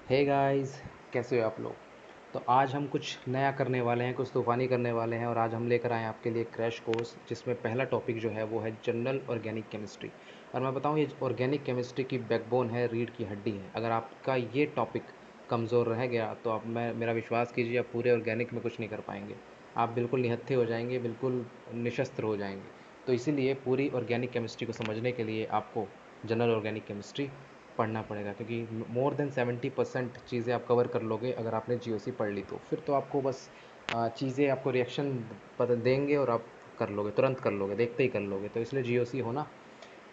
Hey guys, कैसे हो आप लोग। तो आज हम कुछ नया करने वाले हैं, कुछ तूफ़ानी करने वाले हैं और आज हम लेकर आए हैं आपके लिए क्रैश कोर्स, जिसमें पहला टॉपिक जो है वो है जनरल ऑर्गेनिक केमिस्ट्री। और मैं बताऊं, ये ऑर्गेनिक केमिस्ट्री की बैकबोन है, रीढ़ की हड्डी है। अगर आपका ये टॉपिक कमज़ोर रह गया तो आप मेरा विश्वास कीजिए, आप पूरे ऑर्गेनिक में कुछ नहीं कर पाएंगे। आप बिल्कुल निहत्थे हो जाएंगे, बिल्कुल निशस्त्र हो जाएंगे। तो इसीलिए पूरी ऑर्गेनिक केमिस्ट्री को समझने के लिए आपको जनरल ऑर्गेनिक केमिस्ट्री पढ़ना पड़ेगा, क्योंकि मोर देन 70% चीज़ें आप कवर कर लोगे अगर आपने जीओसी पढ़ ली। तो फिर तो आपको बस चीज़ें आपको रिएक्शन पता देंगे और आप कर लोगे, तुरंत कर लोगे, देखते ही कर लोगे। तो इसलिए जीओसी होना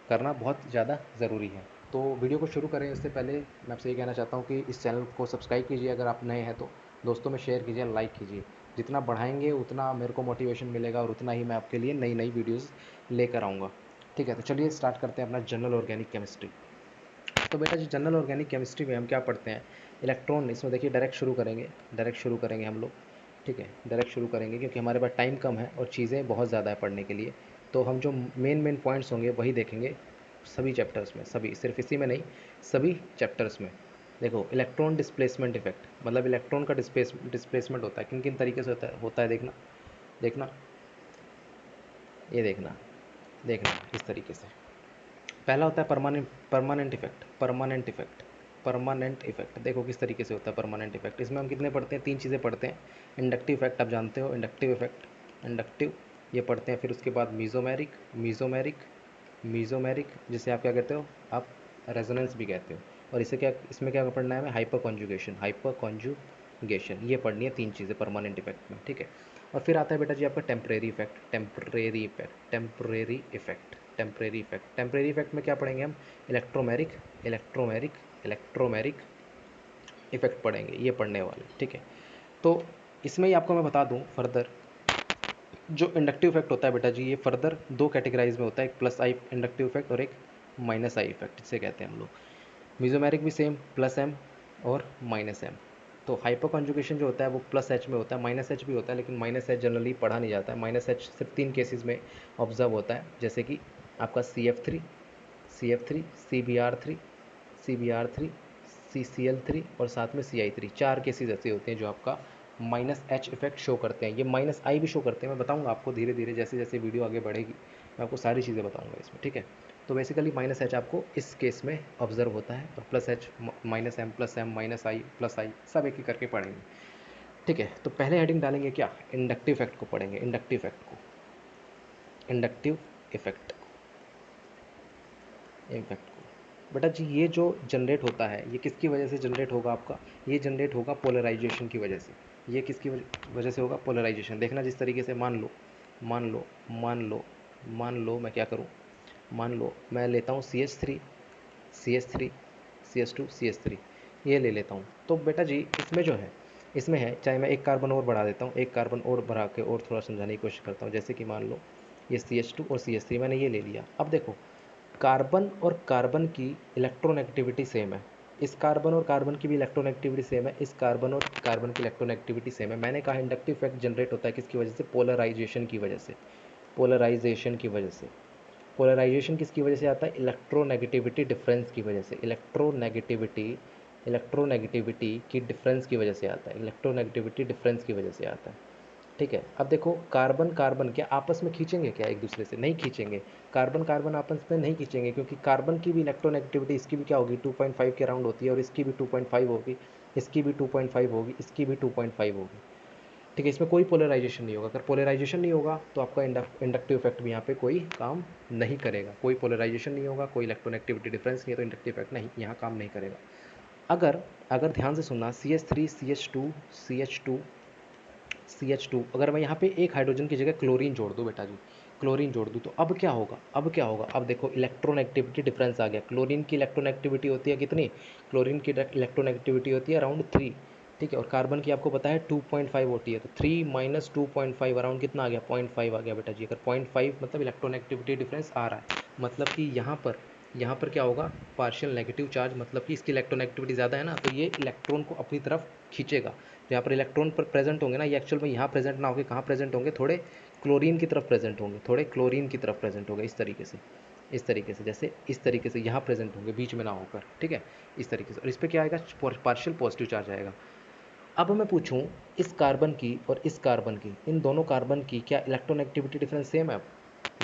करना बहुत ज़्यादा ज़रूरी है। तो वीडियो को शुरू करें इससे पहले मैं आपसे ये कहना चाहता हूँ कि इस चैनल को सब्सक्राइब कीजिए, अगर आप नए हैं तो दोस्तों में शेयर कीजिए, लाइक कीजिए। जितना बढ़ाएंगे उतना मेरे को मोटिवेशन मिलेगा और उतना ही मैं आपके लिए नई नई वीडियोज़ लेकर आऊँगा। ठीक है, तो चलिए स्टार्ट करते हैं अपना जनरल ऑर्गेनिक केमिस्ट्री। तो बेटा जी, जनरल ऑर्गेनिक केमिस्ट्री में हम क्या पढ़ते हैं? इलेक्ट्रॉन। इसमें देखिए डायरेक्ट शुरू करेंगे हम लोग। ठीक है, डायरेक्ट शुरू करेंगे क्योंकि हमारे पास टाइम कम है और चीज़ें बहुत ज़्यादा है पढ़ने के लिए। तो हम जो मेन पॉइंट्स होंगे वही देखेंगे सभी चैप्टर्स में, सभी, सिर्फ इसी में नहीं, सभी चैप्टर्स में। देखो, इलेक्ट्रॉन डिस्प्लेसमेंट इफेक्ट, मतलब इलेक्ट्रॉन का डिस्प्लेसमेंट होता है किन किन तरीके से होता है देखना। देखना, ये देखना, देखना इस तरीके से। पहला होता है परमानेंट इफेक्ट। देखो किस तरीके से होता है परमानेंट इफेक्ट। इसमें हम कितने पढ़ते हैं? तीन चीज़ें पढ़ते हैं। इंडक्टिव इफेक्ट, आप जानते हो, इंडक्टिव इफेक्ट, इंडक्टिव, ये पढ़ते हैं। फिर उसके बाद मीज़ोमेरिक, मीज़ोमेरिक जिसे आप क्या कहते हो? आप रेजोनेंस भी कहते हो। और इसे क्या, इसमें क्या पढ़ना है हमें? हाइपर कॉन्जुगेशन, ये पढ़नी है तीन चीज़ें परमानेंट इफेक्ट में। ठीक है। और फिर आता है बेटा जी आपका टेम्परेरी इफेक्ट में क्या पढ़ेंगे हम? इलेक्ट्रोमेरिक इलेक्ट्रोमेरिक इलेक्ट्रोमेरिक इफेक्ट पढ़ेंगे, ये पढ़ने वाले। ठीक है। तो इसमें ही आपको मैं बता दूं फर्दर, जो इंडक्टिव इफेक्ट होता है बेटा जी, ये फर्दर दो कैटेगराइज में होता है, एक प्लस आई इंडक्टिव इफेक्ट और एक माइनस आई इफेक्ट, इसे कहते हैं हम लोग। मीजोमेरिक भी सेम, प्लस एम और माइनस एम। तो हाइपर कॉन्जुगेशन जो होता है वो प्लस एच में होता है, माइनस एच भी होता है, लेकिन माइनस एच जनरली पढ़ा नहीं जाता है। माइनस एच सिर्फ तीन केसेस में ऑब्जर्व होता है, जैसे कि आपका C F three, C B R three, CCl3 और साथ में CI3, चार केसेस ऐसे होते हैं जो आपका माइनस एच इफेक्ट शो करते हैं। ये माइनस आई भी शो करते हैं, मैं बताऊंगा आपको धीरे धीरे, जैसे जैसे वीडियो आगे बढ़ेगी मैं आपको सारी चीज़ें बताऊंगा इसमें। ठीक है। तो बेसिकली माइनस एच आपको इस केस में ऑब्जर्व होता है, और plus H, minus M, plus M, minus I, plus I, सब एक एक करके पढ़ेंगे। ठीक है। तो पहले हेडिंग डालेंगे क्या? इंडक्टिव इफेक्ट को पढ़ेंगे, इंडक्टिव इफेक्ट इफेक्ट को। बेटा जी, ये जो जनरेट होता है ये किसकी वजह से जनरेट होगा आपका? ये जनरेट होगा पोलराइजेशन की वजह से। ये किसकी वजह से होगा? पोलराइजेशन। देखना जिस तरीके से, मान लो मान लो मान लो मान लो मैं क्या करूँ, मान लो मैं लेता हूँ C H three, C H three, ये ले लेता हूँ। तो बेटा जी इसमें जो है, इसमें है, चाहे मैं एक कार्बन और बढ़ा देता हूँ, एक कार्बन और बढ़ा के और थोड़ा समझाने की कोशिश करता हूँ। जैसे कि मान लो ये CH2 और CH3 मैंने ये ले लिया। अब देखो, कार्बन और कार्बन की इलेक्ट्रोनेगेटिविटी सेम है, इस कार्बन और कार्बन की भी इलेक्ट्रोनेगेटिविटी सेम है, इस कार्बन और कार्बन की इलेक्ट्रोनेगेटिविटी सेम है। मैंने कहा इंडक्टिव इफेक्ट जनरेट होता है किसकी वजह से? पोलराइजेशन की वजह से। पोलराइजेशन की वजह से। पोलराइजेशन किसकी वजह से आता है? इलेक्ट्रोनेगेटिविटी डिफरेंस की वजह से। इलेक्ट्रोनेगेटिविटी की डिफरेंस की वजह से आता है, इलेक्ट्रोनेगेटिविटी डिफरेंस की वजह से आता है। ठीक है। अब देखो, कार्बन कार्बन क्या आपस में खींचेंगे क्या एक दूसरे से? नहीं खींचेंगे। कार्बन कार्बन आपस में नहीं खींचेंगे, क्योंकि कार्बन की भी इलेक्ट्रोनेगेटिविटी, इसकी भी क्या होगी? 2.5 के अराउंड होती है, और इसकी भी 2.5 होगी, इसकी भी 2.5 होगी, इसकी भी 2.5 होगी। ठीक है। इसमें कोई पोलराइजेशन नहीं होगा। अगर पोलराइजेशन नहीं होगा तो आपका इंडक्टिव इफेक्ट भी यहाँ पे कोई काम नहीं करेगा। कोई पोलराइजेशन नहीं होगा, कोई इलेक्ट्रोनेगेटिविटी डिफरेंस नहीं है, तो इंडक्टिव इफेक्ट नहीं, यहाँ काम नहीं करेगा। अगर अगर ध्यान से सुनना, सी एच थ्री, अगर मैं यहाँ पे एक हाइड्रोजन की जगह क्लोरीन जोड़ दूँ बेटा जी, क्लोरीन जोड़ दूँ, तो अब क्या होगा? अब देखो इलेक्ट्रोनेगेटिविटी डिफरेंस आ गया। क्लोरीन की इलेक्ट्रोनेगेटिविटी होती है कितनी? क्लोरीन की इलेक्ट्रोनेगेटिविटी होती है अराउंड 3। ठीक है। और कार्बन की आपको पता है 2.5 होती है, तो 3 माइनस 2.5 अराउंड कितना आ गया? 0.5 आ गया बेटा जी। अगर 0.5 मतलब इलेक्ट्रोनेगेटिविटी डिफरेंस आ रहा है, मतलब कि यहाँ पर क्या होगा? पार्शियल नेगेटिव चार्ज, मतलब कि इसकी इलेक्ट्रोनेगेटिविटी ज़्यादा है ना, तो ये इलेक्ट्रॉन को अपनी तरफ खींचेगा। तो यहाँ पर इलेक्ट्रॉन पर प्रेजेंट होंगे ना, ये एक्चुअल में यहाँ प्रेजेंट ना होकर कहाँ प्रेजेंट होंगे? थोड़े क्लोरीन की तरफ प्रेजेंट होंगे, इस तरीके से। इस तरीके से, जैसे इस तरीके से यहाँ प्रेजेंट होंगे, बीच में ना होकर, ठीक है, इस तरीके से। और इस पर क्या आएगा, पार्शियल पॉजिटिव चार्ज आएगा। अब मैं पूछूं इस कार्बन की और इस कार्बन की, इन दोनों कार्बन की क्या इलेक्ट्रॉन डिफरेंस सेम है?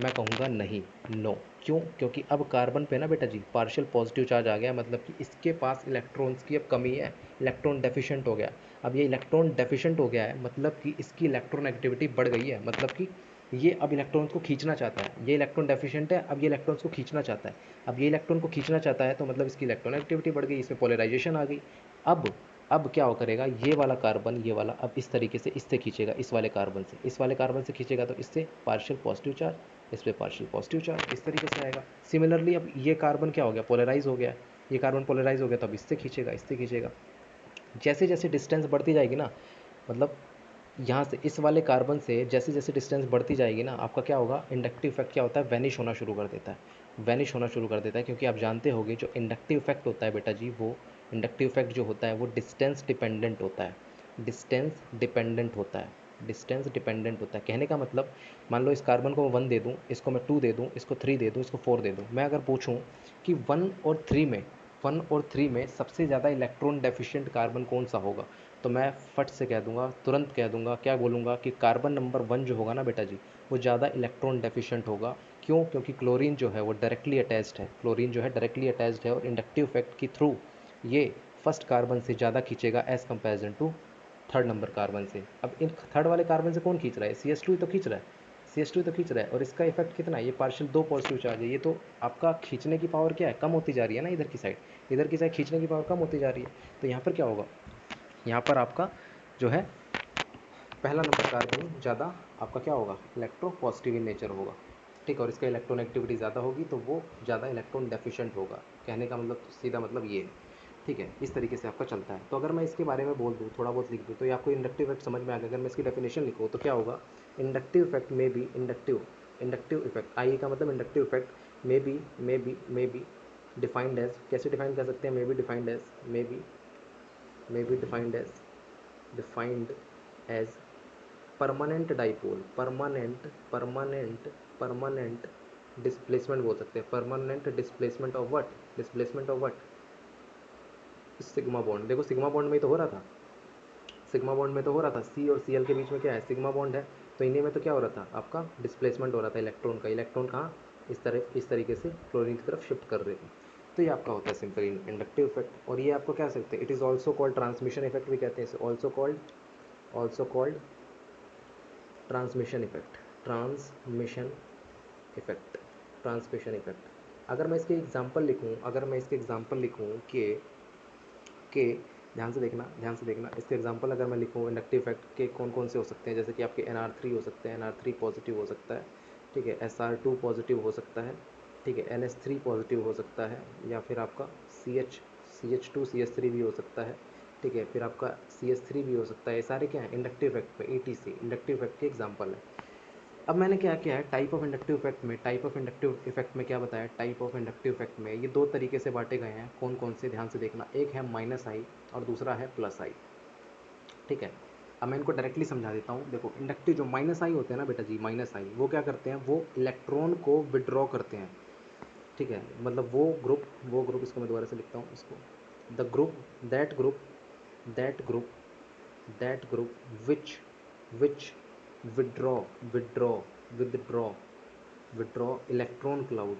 मैं कहूँगा नहीं, नो। क्यों? क्योंकि अब कार्बन पे ना बेटा जी पार्शियल पॉजिटिव चार्ज आ गया, मतलब कि इसके पास इलेक्ट्रॉन्स की अब कमी है, इलेक्ट्रॉन डेफिशिएंट हो गया। अब ये इलेक्ट्रॉन डेफिशिएंट हो गया है, मतलब कि इसकी इलेक्ट्रॉन एक्टिविटी बढ़ गई है, मतलब कि ये अब इलेक्ट्रॉन्स को खींचना चाहता है। ये इलेक्ट्रॉन डेफिशिएंट है, अब ये इलेक्ट्रॉन्स को खींचना चाहता है। अब ये इलेक्ट्रॉन को खींचना चाहता है तो मतलब इसकी इलेक्ट्रॉन एक्टिविटी बढ़ गई, इसमें पोलराइजेशन आ गई। अब क्या हो करेगा, ये वाला कार्बन, ये वाला अब इस तरीके से इससे खींचेगा, इस वाले कार्बन से, इस वाले कार्बन से खींचेगा तो इससे पार्शियल पॉजिटिव चार्ज, इस पर पार्शियल पॉजिटिव चार्ज, इस तरीके से आएगा। सिमिलरली अब ये कार्बन क्या हो गया, पोलराइज हो गया। ये कार्बन पोलराइज हो गया तो अब इससे खींचेगा, इससे खींचेगा। जैसे जैसे डिस्टेंस बढ़ती जाएगी ना, मतलब यहाँ से इस वाले कार्बन से जैसे जैसे डिस्टेंस बढ़ती जाएगी ना, आपका क्या होगा, इंडक्टिव इफेक्ट क्या होता है, वैनिश होना शुरू कर देता है। वैनिश होना शुरू कर देता है, क्योंकि आप जानते होंगे जो इंडक्टिव इफेक्ट होता है बेटा जी, वो इंडक्टिव इफेक्ट जो होता है वो डिस्टेंस डिपेंडेंट होता है। डिस्टेंस डिपेंडेंट होता है, डिस्टेंस डिपेंडेंट होता है। कहने का मतलब, मान लो इस कार्बन को मैं 1 दे दूँ, इसको मैं 2 दे दूँ, इसको 3 दे दूँ, इसको 4 दे दूँ। मैं अगर पूछूँ कि 1 और 3 में सबसे ज़्यादा इलेक्ट्रॉन डेफिशिएंट कार्बन कौन सा होगा, तो मैं फट से कह दूंगा, तुरंत कह दूंगा, क्या बोलूँगा कि कार्बन नंबर 1 जो होगा ना बेटा जी, वो ज़्यादा इलेक्ट्रॉन डेफिशिएंट होगा। क्यों? क्योंकि क्लोरीन जो है वो डायरेक्टली अटैच्ड है, क्लोरीन जो है डायरेक्टली अटैच्ड है, और इंडक्टिव इफेक्ट के थ्रू ये फर्स्ट कार्बन से ज़्यादा खींचेगा as comparison to third number carbon से। अब इन थर्ड वाले कार्बन से कौन खींच रहा है, CH2 ही तो खींच रहा है, CH2 तो खींच रहा है। और इसका इफेक्ट कितना है, ये पार्शियल 2 पॉजिटिव चार्ज है, ये तो आपका खींचने की पावर क्या है, कम होती जा रही है ना, इधर की साइड, इधर की साइड खींचने की पावर कम होती जा रही है। तो यहाँ पर क्या होगा, यहाँ पर आपका जो है पहला नंबर कार्बन ज़्यादा आपका क्या होगा, इलेक्ट्रो पॉजिटिव इन नेचर होगा, ठीक है। और इसका इलेक्ट्रॉन एक्टिविटी ज़्यादा होगी तो वो ज़्यादा इलेक्ट्रॉन डेफिशिएंट होगा। कहने का मतलब सीधा मतलब ये है, ठीक है। इस तरीके से आपका चलता है। तो अगर मैं इसके बारे में बोल दूँ, थोड़ा बहुत लिख दूँ, तो ये आपको इंडक्टिव इफेक्ट समझ में आ गया। अगर मैं इसकी डेफिनेशन लिखूँ तो क्या होगा, इंडक्टिव इफेक्ट में भी इंडक्टिव इफेक्ट, आई का मतलब inductive effect may be defined as, कैसे डिफाइन कर सकते हैं, may be defined as, may be defined as permanent dipole, permanent displacement बोल सकते हैं, permanent displacement of what, displacement of what, sigma bond. देखो सिग्मा बॉन्ड में ही तो हो रहा था, सिग्मा बॉन्ड में तो हो रहा था, सी और Cl के बीच में क्या है, सिग्मा बॉन्ड है। तो इन्हीं में तो क्या हो रहा था, आपका डिस्प्लेसमेंट हो रहा था इलेक्ट्रॉन का। इलेक्ट्रॉन कहाँ, इस तरीके से क्लोरीन की तरफ शिफ्ट कर रहे थे। तो ये आपका होता है सिंपल इंडक्टिव इफेक्ट। और ये आपको क्या सकते हैं, it is also called transmission effect भी कहते हैं इसे, also called transmission effect, transmission effect, transmission effect. अगर मैं इसके एग्जांपल लिखूं, कि ध्यान से देखना इसके एग्जांपल अगर मैं लिखूं इंडक्टिव इफेक्ट के कौन कौन से हो सकते हैं, जैसे कि आपके NR3 हो सकते हैं, NR3 पॉजिटिव हो सकता है, ठीक है, SR2 पॉजिटिव हो सकता है, ठीक है, NH3 पॉजिटिव हो सकता है, या फिर आपका CH2 CH3 भी हो सकता है, ठीक है, फिर आपका CH3 भी हो सकता है। ये सारे क्या है, इंडक्टिव इफेक्ट में ETC इंडक्टिव इफेक्ट के एग्जांपल है। अब मैंने क्या किया है, टाइप ऑफ इंडक्टिव इफेक्ट में, क्या बताया, टाइप ऑफ इंडक्टिव इफेक्ट में ये दो तरीके से बांटे गए हैं। कौन कौन से, ध्यान से देखना, एक है -I और दूसरा है +I, ठीक है। अब मैं इनको डायरेक्टली समझा देता हूँ। देखो इंडक्टिव जो -I होते हैं ना बेटा जी, -I वो क्या करते हैं, वो इलेक्ट्रॉन को विड्रॉ करते हैं, ठीक है। मतलब वो ग्रुप इसको मैं दोबारा से लिखता हूँ इसको, the group that group which which withdraw withdraw withdraw withdraw electron cloud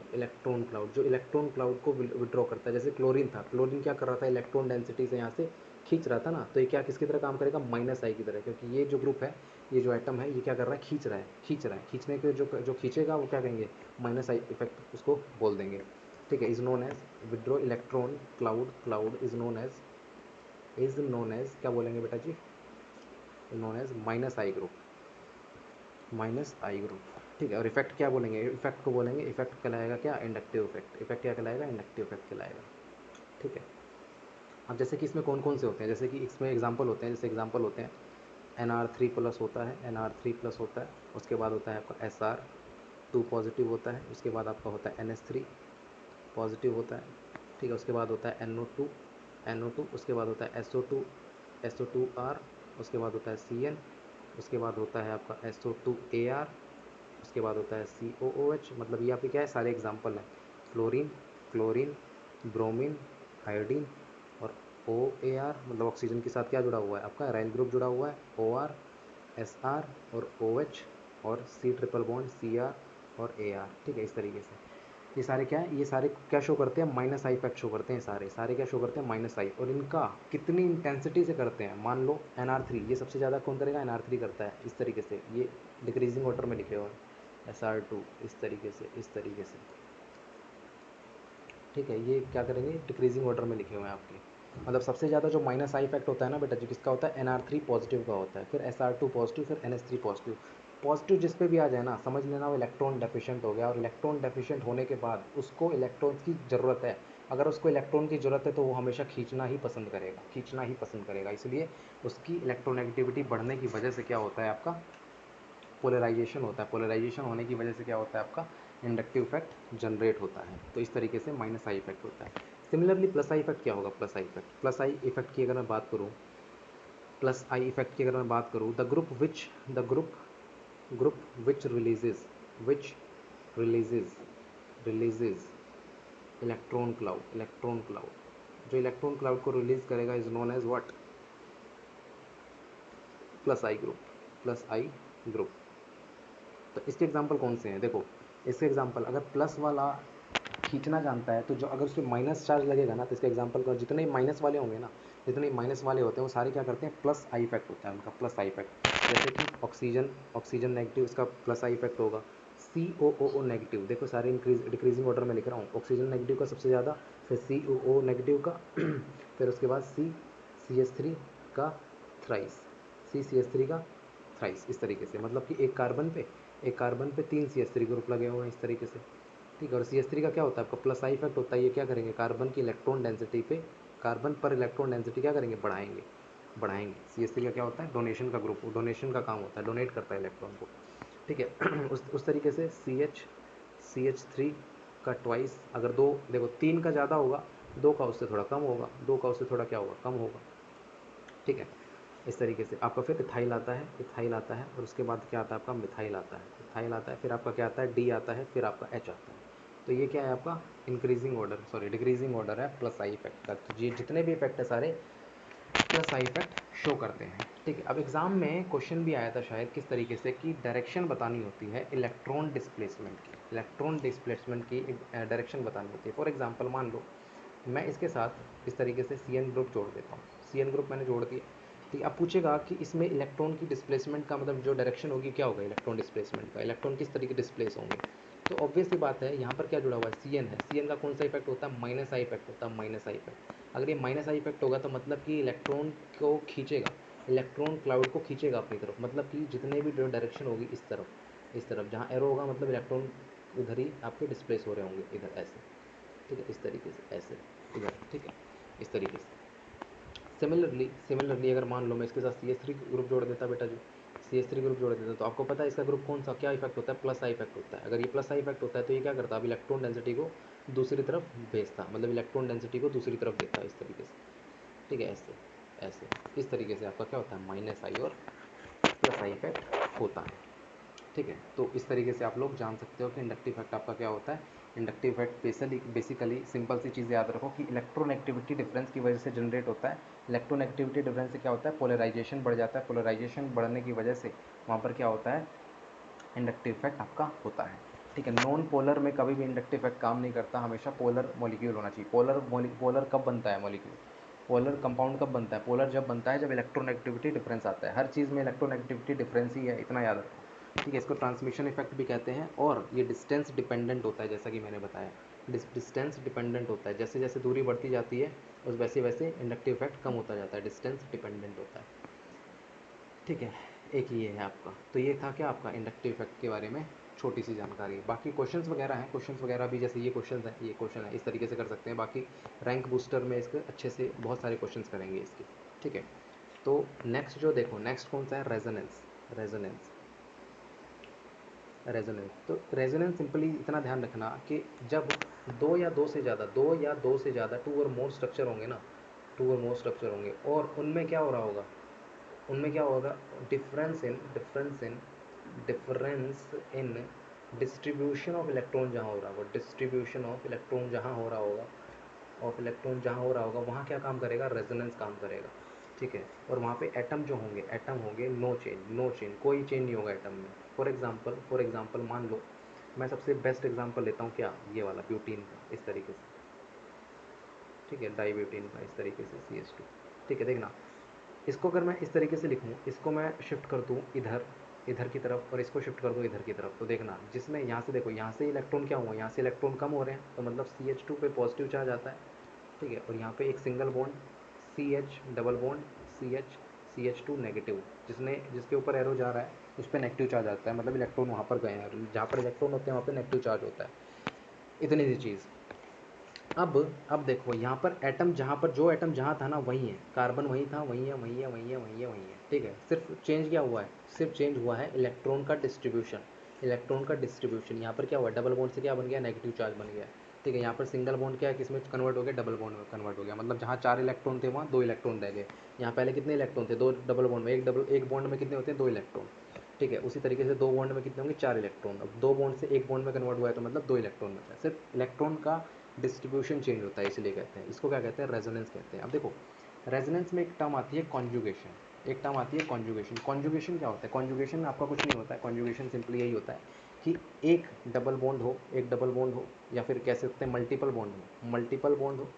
जो इलेक्ट्रॉन क्लाउड को विड्रॉ करता है। जैसे क्लोरीन था, क्लोरीन क्या कर रहा था, इलेक्ट्रॉन डेंसिटी से यहाँ से खींच रहा था ना, तो ये क्या किसकी तरह काम करेगा, -I की तरह, क्योंकि ये जो ग्रुप है, ये जो एटम है, ये क्या कर रहा है, खींचने के जो खींचेगा वो क्या कहेंगे, -I इफेक्ट उसको बोल देंगे, ठीक है। Is known as withdraw electron cloud is known as क्या बोलेंगे बेटा जी, नोन एज -I ग्रुप, ठीक है। और इफेक्ट क्या बोलेंगे, इफेक्ट को बोलेंगे, इफेक्ट कहलाएगा क्या, इंडक्टिव इफेक्ट। इफेक्ट क्या कहलाएगा, इंडक्टिव इफेक्ट कहलाएगा, ठीक है। अब जैसे कि इसमें कौन कौन से होते हैं, जैसे कि इसमें एग्जांपल होते हैं, जैसे एग्जांपल होते हैं NR3+ होता है, NR3+ होता है, उसके बाद होता है आपका SR2 पॉजिटिव होता है, उसके बाद आपका होता है NH3 पॉजिटिव होता है, ठीक है। उसके बाद होता है NO2, उसके बाद होता है SO2R, उसके बाद होता है CN, उसके बाद होता है आपका SO2AR, उसके बाद होता है COOH। मतलब ये आपके क्या है, सारे एग्जाम्पल हैं। फ्लोरीन, क्लोरीन, ब्रोमीन, आयोडीन और OAr मतलब ऑक्सीजन के साथ क्या जुड़ा हुआ है आपका एराइल ग्रुप जुड़ा हुआ है OR, SR और OH और C ट्रिपल बॉन्ड CR और AR। ठीक है, इस तरीके से ये सारे क्या है, ये सारे क्या शो करते हैं, माइनस आई इफेक्ट शो करते हैं, सारे सारे क्या शो करते हैं, माइनस आई। और इनका कितनी इंटेंसिटी से करते हैं, मान लो NR3 ये सबसे ज़्यादा कौन करेगा, NR3 करता है। इस तरीके से ये डिक्रीजिंग ऑर्डर में लिखे हुए हैं SR2 इस तरीके से, इस तरीके से। ठीक है, ये क्या करेंगे, डिक्रीजिंग ऑर्डर में लिखे हुए हैं आपके। मतलब सबसे ज़्यादा जो माइनस आई इफेक्ट होता है ना बेटा जी, किसका होता है, NR3 पॉजिटिव का होता है, फिर SR2 पॉजिटिव, फिर NH3 पॉजिटिव। पॉजिटिव जिस पे भी आ जाए ना, समझ लेना वो इलेक्ट्रॉन डेफिशिएंट हो गया, और इलेक्ट्रॉन डेफिशिएंट होने के बाद उसको इलेक्ट्रॉन की ज़रूरत है। अगर उसको इलेक्ट्रॉन की ज़रूरत है तो वो हमेशा खींचना ही पसंद करेगा, खींचना ही पसंद करेगा। इसलिए उसकी इलेक्ट्रोनेगेटिविटी बढ़ने की वजह से क्या होता है आपका, पोलराइजेशन होता है। पोलराइजेशन होने की वजह से क्या होता है आपका, इंडक्टिव इफेक्ट जनरेट होता है। तो इस तरीके से माइनस आई इफेक्ट होता है। सिमिलरली प्लस आई इफेक्ट क्या होगा, plus I effect, plus I effect की अगर मैं बात करूँ, प्लस आई इफेक्ट की अगर मैं बात करूँ, the group which releases electron cloud जो इलेक्ट्रॉन क्लाउड को रिलीज करेगा is known as what, plus I group, plus I group. तो इसके एग्जांपल कौन से हैं, देखो इसके एग्जांपल, अगर प्लस वाला खींचना जानता है तो जो अगर उसके माइनस चार्ज लगेगा ना, तो इसके एग्जांपल का जितने माइनस वाले होंगे ना, जितने माइनस वाले होते हैं वो सारे क्या करते हैं, प्लस आई इफेक्ट होता है उनका, प्लस आई इफेक्ट। जैसे कि ऑक्सीजन, ऑक्सीजन नेगेटिव, इसका प्लस आई इफेक्ट होगा। COO नेगेटिव, देखो सारे डिक्रीजिंग ऑर्डर में लिख रहा हूँ, ऑक्सीजन नेगेटिव का सबसे ज़्यादा, फिर COO नेगेटिव का फिर उसके बाद CH3 का थ्राइस, CCH3 का थ्राइस, इस तरीके से। मतलब कि एक कार्बन पे 3 CH3 ग्रुप लगे हुए हैं इस तरीके से। ठीक है, और CH3 का क्या होता है आपका, प्लस आई इफेक्ट होता है। ये क्या करेंगे, कार्बन की इलेक्ट्रॉन डेंसिटी पे, कार्बन पर इलेक्ट्रॉन डेंसिटी क्या करेंगे, बढ़ाएंगे, बढ़ाएंगे। CH3 का क्या होता है, डोनेशन का ग्रुप, डोनेशन का काम होता है, डोनेट करता है इलेक्ट्रॉन को। ठीक है उस तरीके से CH3 का ट्वाइस, अगर दो, देखो 3 का ज़्यादा होगा, 2 का उससे थोड़ा कम होगा, 2 का उससे थोड़ा क्या होगा, कम होगा। ठीक है, इस तरीके से आपका फिर इथाइल आता है, इथाइल आता है, और उसके बाद क्या आता है आपका, मिथाइल आता है, इथाइल आता है, फिर आपका क्या आता है, D आता है, फिर आपका H आता है। तो ये क्या है आपका, increasing order, sorry decreasing order है प्लस आई इफेक्ट का। तो ये जितने भी इफेक्ट है सारे प्लस आई इफेक्ट शो करते हैं। ठीक है, अब एग्जाम में क्वेश्चन भी आया था शायद किस तरीके से, कि डायरेक्शन बतानी होती है इलेक्ट्रॉन डिस्प्लेसमेंट की, इलेक्ट्रॉन डिस्प्लेसमेंट की डायरेक्शन बतानी होती है। फॉर एग्जांपल मान लो मैं इसके साथ इस तरीके से CN ग्रुप जोड़ देता हूँ, CN ग्रुप मैंने जोड़ दिया। ठीक है, अब पूछेगा कि इसमें इलेक्ट्रॉन की डिस्प्लेसमेंट का मतलब जो डायरेक्शन होगी क्या होगा, इलेक्ट्रॉन डिस्प्लेसमेंट का, इलेक्ट्रॉन किस तरीके डिस्प्लेस होंगे। तो ऑब्वियस सी बात है, यहाँ पर क्या जुड़ा हुआ है, CN है, CN का कौन सा इफेक्ट होता है, माइनस आई इफेक्ट होता है, माइनस आई इफेक्ट। अगर ये माइनस आई इफेक्ट होगा तो मतलब कि इलेक्ट्रॉन को खींचेगा, इलेक्ट्रॉन क्लाउड को खींचेगा अपनी तरफ, मतलब कि जितने भी जो डायरेक्शन होगी इस तरफ, इस तरफ जहाँ एरो होगा मतलब इलेक्ट्रॉन उधर ही आपके डिस्प्लेस हो रहे होंगे, इधर ऐसे। ठीक है, इस तरीके से ऐसे, इधर। ठीक है, इस तरीके से। सिमिलरली अगर मान लो मैं इसके साथ CH3 ग्रुप जोड़ देता बेटा जी, CH3 ग्रुप जोड़ देता, तो आपको पता है इसका ग्रुप कौन सा, क्या इफेक्ट होता है, प्लस आई इफेक्ट होता है। अगर ये प्लस आई इफेक्ट होता है तो ये क्या करता है, अब इलेक्ट्रॉन डेंसिटी को दूसरी तरफ भेजता, मतलब इलेक्ट्रॉन डेंसिटी को दूसरी तरफ देता है इस तरीके से। ठीक है, ऐसे ऐसे, इस तरीके से आपका क्या होता है, माइनस आई और प्लस आई इफेक्ट होता है। ठीक है, तो इस तरीके से आप लोग जान सकते हो कि इंडक्टिव इफेक्ट आपका क्या होता है। इंडक्टिव इफेक्ट बेसिकली सिंपल सी चीज़ याद रखो कि इलेक्ट्रोनेगेटिविटी डिफरेंस की वजह से जनरेट होता है। इलेक्ट्रोनेगेटिविटी डिफरेंस से क्या होता है, पोलराइजेशन बढ़ जाता है, पोलराइजेशन बढ़ने की वजह से वहाँ पर क्या होता है, इंडक्टिव इफेक्ट आपका होता है। ठीक है, नॉन पोलर में कभी भी इंडक्टिव इफेक्ट काम नहीं करता, हमेशा पोलर मॉलिक्यूल होना चाहिए। पोलर कब बनता है मॉलिक्यूल, पोलर कंपाउंड कब बनता है, पोलर जब बनता है जब इलेक्ट्रोनेगेटिविटी डिफरेंस आता है। हर चीज़ में इलेक्ट्रोनेगेटिविटी डिफरेंस ही है, इतना याद रखो। ठीक है, इसको ट्रांसमिशन इफेक्ट भी कहते हैं, और ये डिस्टेंस डिपेंडेंट होता है, जैसा कि मैंने बताया डिस्टेंस डिपेंडेंट होता है। जैसे जैसे दूरी बढ़ती जाती है उस वैसे वैसे इंडक्टिव इफेक्ट कम होता जाता है, डिस्टेंस डिपेंडेंट होता है। ठीक है, एक ये है आपका। तो ये था क्या आपका इंडक्टिव इफेक्ट के बारे में छोटी सी जानकारी। बाकी क्वेश्चंस वगैरह हैं, क्वेश्चंस वगैरह भी जैसे ये क्वेश्चंस हैं, ये क्वेश्चन है, इस तरीके से कर सकते हैं। बाकी रैंक बूस्टर में इसके अच्छे से बहुत सारे क्वेश्चंस करेंगे इसके। ठीक है, तो नेक्स्ट जो देखो, नेक्स्ट कौन सा है, रेजोनेंस। रेजोनेंस, रेजोनेंस, तो रेजोनेंस सिंपली इतना ध्यान रखना कि जब दो या दो से ज़्यादा टू और मोर स्ट्रक्चर होंगे ना, टू और मोर स्ट्रक्चर होंगे, और उनमें क्या हो रहा होगा, उनमें क्या होगा, difference in difference in distribution of electron जहाँ हो रहा होगा, डिस्ट्रीब्यूशन ऑफ इलेक्ट्रॉन जहाँ हो रहा होगा, ऑफ इलेक्ट्रॉन जहाँ हो रहा होगा वहाँ क्या काम करेगा, रेजोनेंस काम करेगा। ठीक है, और वहाँ पे एटम जो होंगे, एटम होंगे नो चेंज, नो चेंज, कोई चेंज नहीं होगा एटम में। फॉर एग्जांपल मान लो, मैं सबसे बेस्ट एग्जांपल लेता हूँ क्या, ये वाला ब्यूटीन का, इस तरीके से। ठीक है, डाई ब्यूटीन का इस तरीके से CH2। ठीक है, देखना, इसको अगर मैं इस तरीके से लिखूँ, इसको मैं शिफ्ट कर दूँ इधर, इधर की तरफ, और इसको शिफ्ट कर दूँ इधर की तरफ, तो देखना जिसमें यहाँ से देखो, यहाँ से इलेक्ट्रॉन क्या हुआ, यहाँ से इलेक्ट्रॉन कम हो रहे हैं, तो मतलब CH2 पे पॉजिटिव चार्ज आता है। ठीक है, और यहाँ पे एक single bond CH double bond CH2 negative, जिसके ऊपर एरो जा रहा है उस पर नेगेटिव चार्ज आता है, मतलब इलेक्ट्रॉन वहाँ पर गए हैं, और जहाँ पर इलेक्ट्रॉन होते हैं वहाँ पर नेगेटिव चार्ज होता है। इतनी सी चीज़। अब देखो यहाँ पर एटम, जहाँ पर जो एटम जहाँ था ना वही है, कार्बन वही था, वही है, वही है, वही है, वही है, वही है। ठीक है, सिर्फ चेंज क्या हुआ है, सिर्फ चेंज हुआ है इलेक्ट्रॉन का डिस्ट्रीब्यूशन। इलेक्ट्रॉन का डिस्ट्रीब्यूशन यहाँ पर क्या हुआ, डबल बॉन्ड से क्या बन गया, नेगेटिव चार्ज बन गया। ठीक है, यहाँ पर सिंगल बॉन्ड क्या है, किस में कन्वर्ट हो गया, डबल बॉन्ड में कन्वर्ट हो गया, मतलब जहाँ 4 इलेक्ट्रॉन थे वहाँ 2 इलेक्ट्रॉन रह गए। यहाँ पहले कितने इलेक्ट्रॉन थे, 2 डबल बॉन्ड में, एक बॉन्ड में कितने होते हैं, 2 इलेक्ट्रॉन। ठीक है, उसी तरीके से 2 बॉन्ड में कितने होंगे, 4 इलेक्ट्रॉन। अब 2 बॉन्ड से 1 बॉन्ड में कन्वर्ट हुआ है, तो मतलब 2 इलेक्ट्रॉन बचा है। सिर्फ इलेक्ट्रॉन का डिस्ट्रीब्यूशन चेंज होता है, इसलिए कहते हैं इसको क्या कहते हैं, रेजोनेंस कहते हैं। अब देखो, रेजोनेंस में एक टर्म आती है कॉन्जुगेशन, एक टर्म आती है कॉन्जुगेशन। कॉन्जुगेशन क्या होता है, कॉन्जुगेशन में आपका कुछ नहीं होता है, कॉन्जुगेशन सिंपली यही होता है कि एक डबल बॉन्ड हो, एक डबल बॉन्ड हो, या फिर कह सकते हैं मल्टीपल बॉन्ड हो, मल्टीपल बॉन्ड हो,